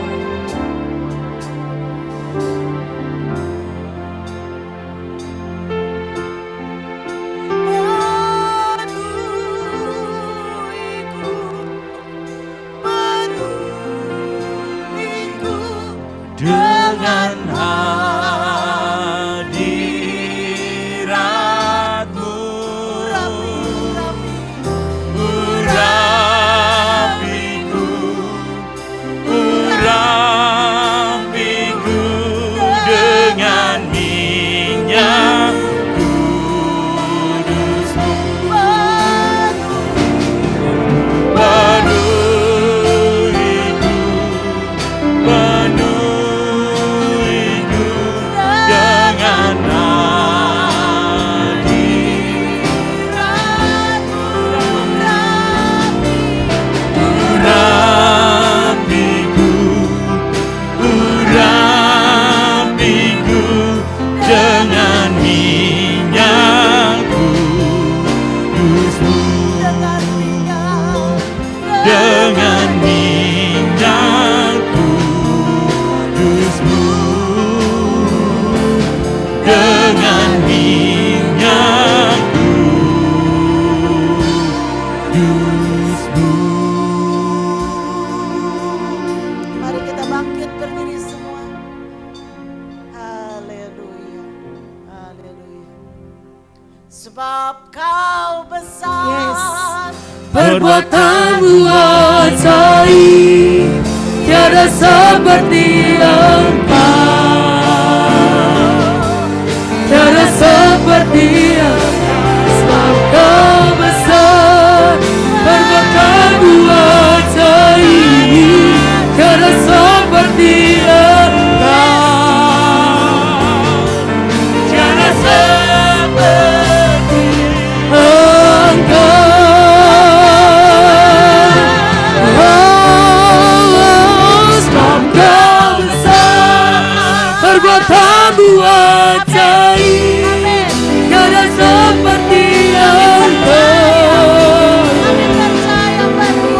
Penuhiku dengan hadirat-Mu. Urapiku, urapiku dengan minyak kudus-Mu. Penuhiku, penuhiku dengan urapiku, urapiku dengan minyak kudus-Mu. Dengan minyak kudus-Mu. Dengan minyak kudus-Mu. Mari kita bangkit berdiri semua. Haleluya, haleluya. Sebab kau besar, Perbuatanmu ajaib, tiada seperti Engkau, tiada seperti Engkau. Sebab kau besar, perbuatanmu ajaib, tiada seperti Engkau, tiada seperti Engkau. Perbuatanmu ajaib, tiada seperti Engkau,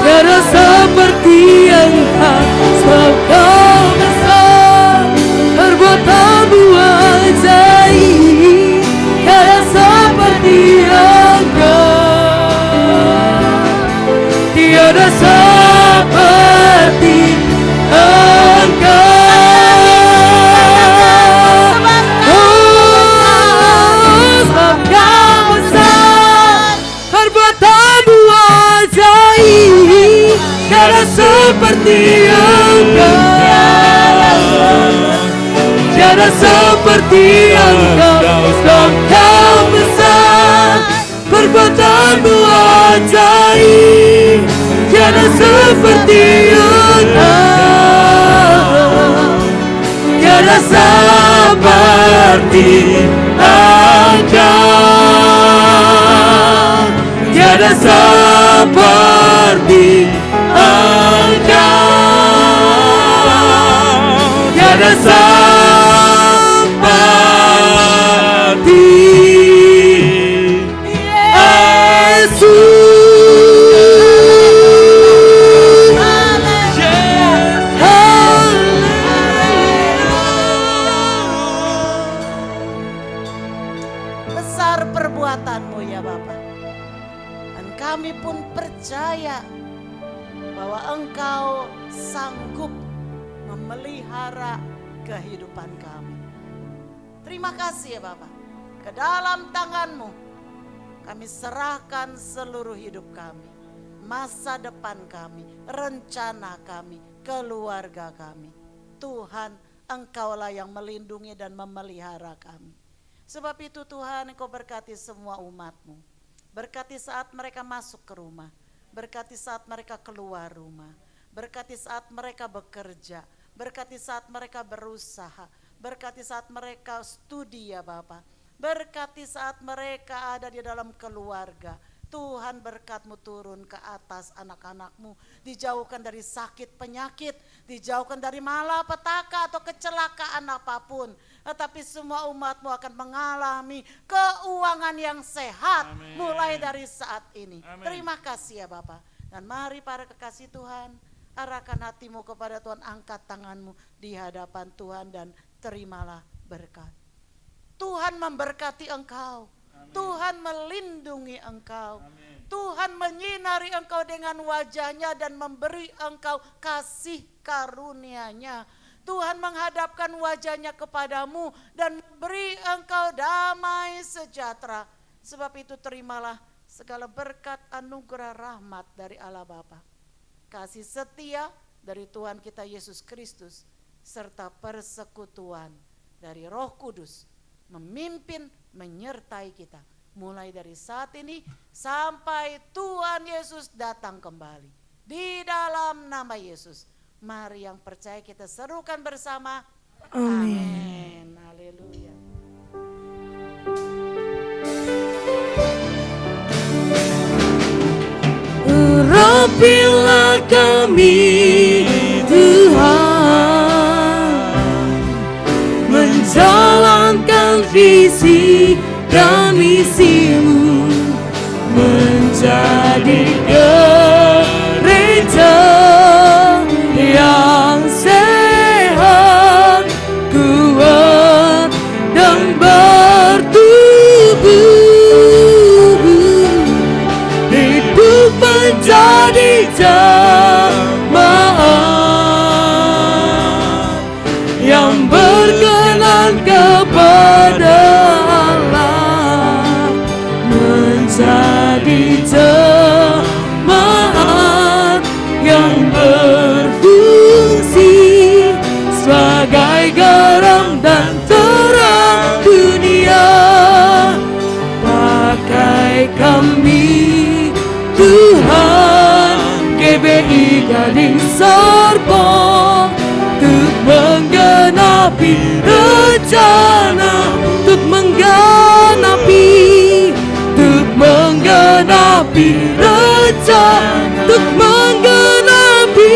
tiada seperti Engkau. Sebab kau besar, perbuatanmu ajaib, tiada seperti Engkau, tiada seperti Engkau. Tiada seperti Engkau, tiada seperti Engkau. Sebab kau besar, perbuatanmu ajaib, tiada seperti Engkau, tiada seperti Engkau, tiada seperti Engkau, tiada seperti Yesus. besar perbuatanmu ya Bapa. Dan kami pun percaya bahwa Engkau sanggup memelihara kehidupan kami. Terima kasih ya Bapa. Ke dalam tangan-Mu kami serahkan seluruh hidup kami, masa depan kami, rencana kami, keluarga kami. Tuhan, Engkaulah yang melindungi dan memelihara kami. Sebab itu Tuhan, Engkau berkati semua umat-Mu. Berkati saat mereka masuk ke rumah, berkati saat mereka keluar rumah, berkati saat mereka bekerja, Berkati saat mereka berusaha, berkati saat mereka studi ya Bapa. Berkati saat mereka ada di dalam keluarga. Tuhan berkat-Mu turun ke atas anak-anak-Mu. Dijauhkan dari sakit penyakit, dijauhkan dari malapetaka atau kecelakaan apapun. Tetapi semua umat-Mu akan mengalami keuangan yang sehat. Amin. Mulai dari saat ini. Amin. Terima kasih ya Bapak. Dan mari para kekasih Tuhan, arahkan hatimu kepada Tuhan, angkat tanganmu di hadapan Tuhan dan terimalah berkat. Tuhan memberkati engkau. Amin. Tuhan melindungi engkau. Amin. Tuhan menyinari engkau dengan wajahnya dan memberi engkau kasih karunia-Nya. Tuhan menghadapkan wajahnya kepadamu dan beri engkau damai sejahtera. Sebab itu terimalah segala berkat anugerah rahmat dari Allah Bapa, kasih setia dari Tuhan kita Yesus Kristus, serta persekutuan dari Roh Kudus memimpin menyertai kita mulai dari saat ini sampai Tuhan Yesus datang kembali. Di dalam nama Yesus, mari yang percaya kita serukan bersama. Amin. Haleluya. Urapilah kami Tuhan, menjalankan visi dan misi-Mu, menjadi gereja yang sehat, kuat dan bertumbuh, hidup menjadi jemaat yang berkenan kepada Allah, menjadi jemaat yang berfungsi sebagai garam dan terang dunia. Pakai kami Tuhan, GBI Gading Serpong, untuk menggenapi rencana, untuk menggenapi rencana, untuk menggenapi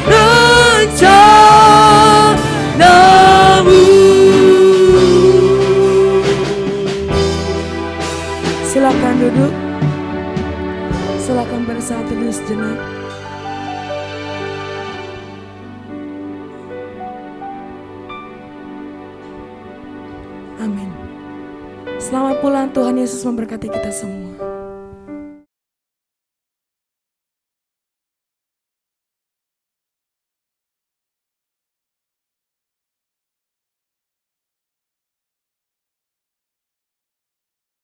rencana-Mu. Silakan duduk. Silakan bersatu dulu sejenak. Amin. Selamat pulang, Tuhan Yesus memberkati kita semua.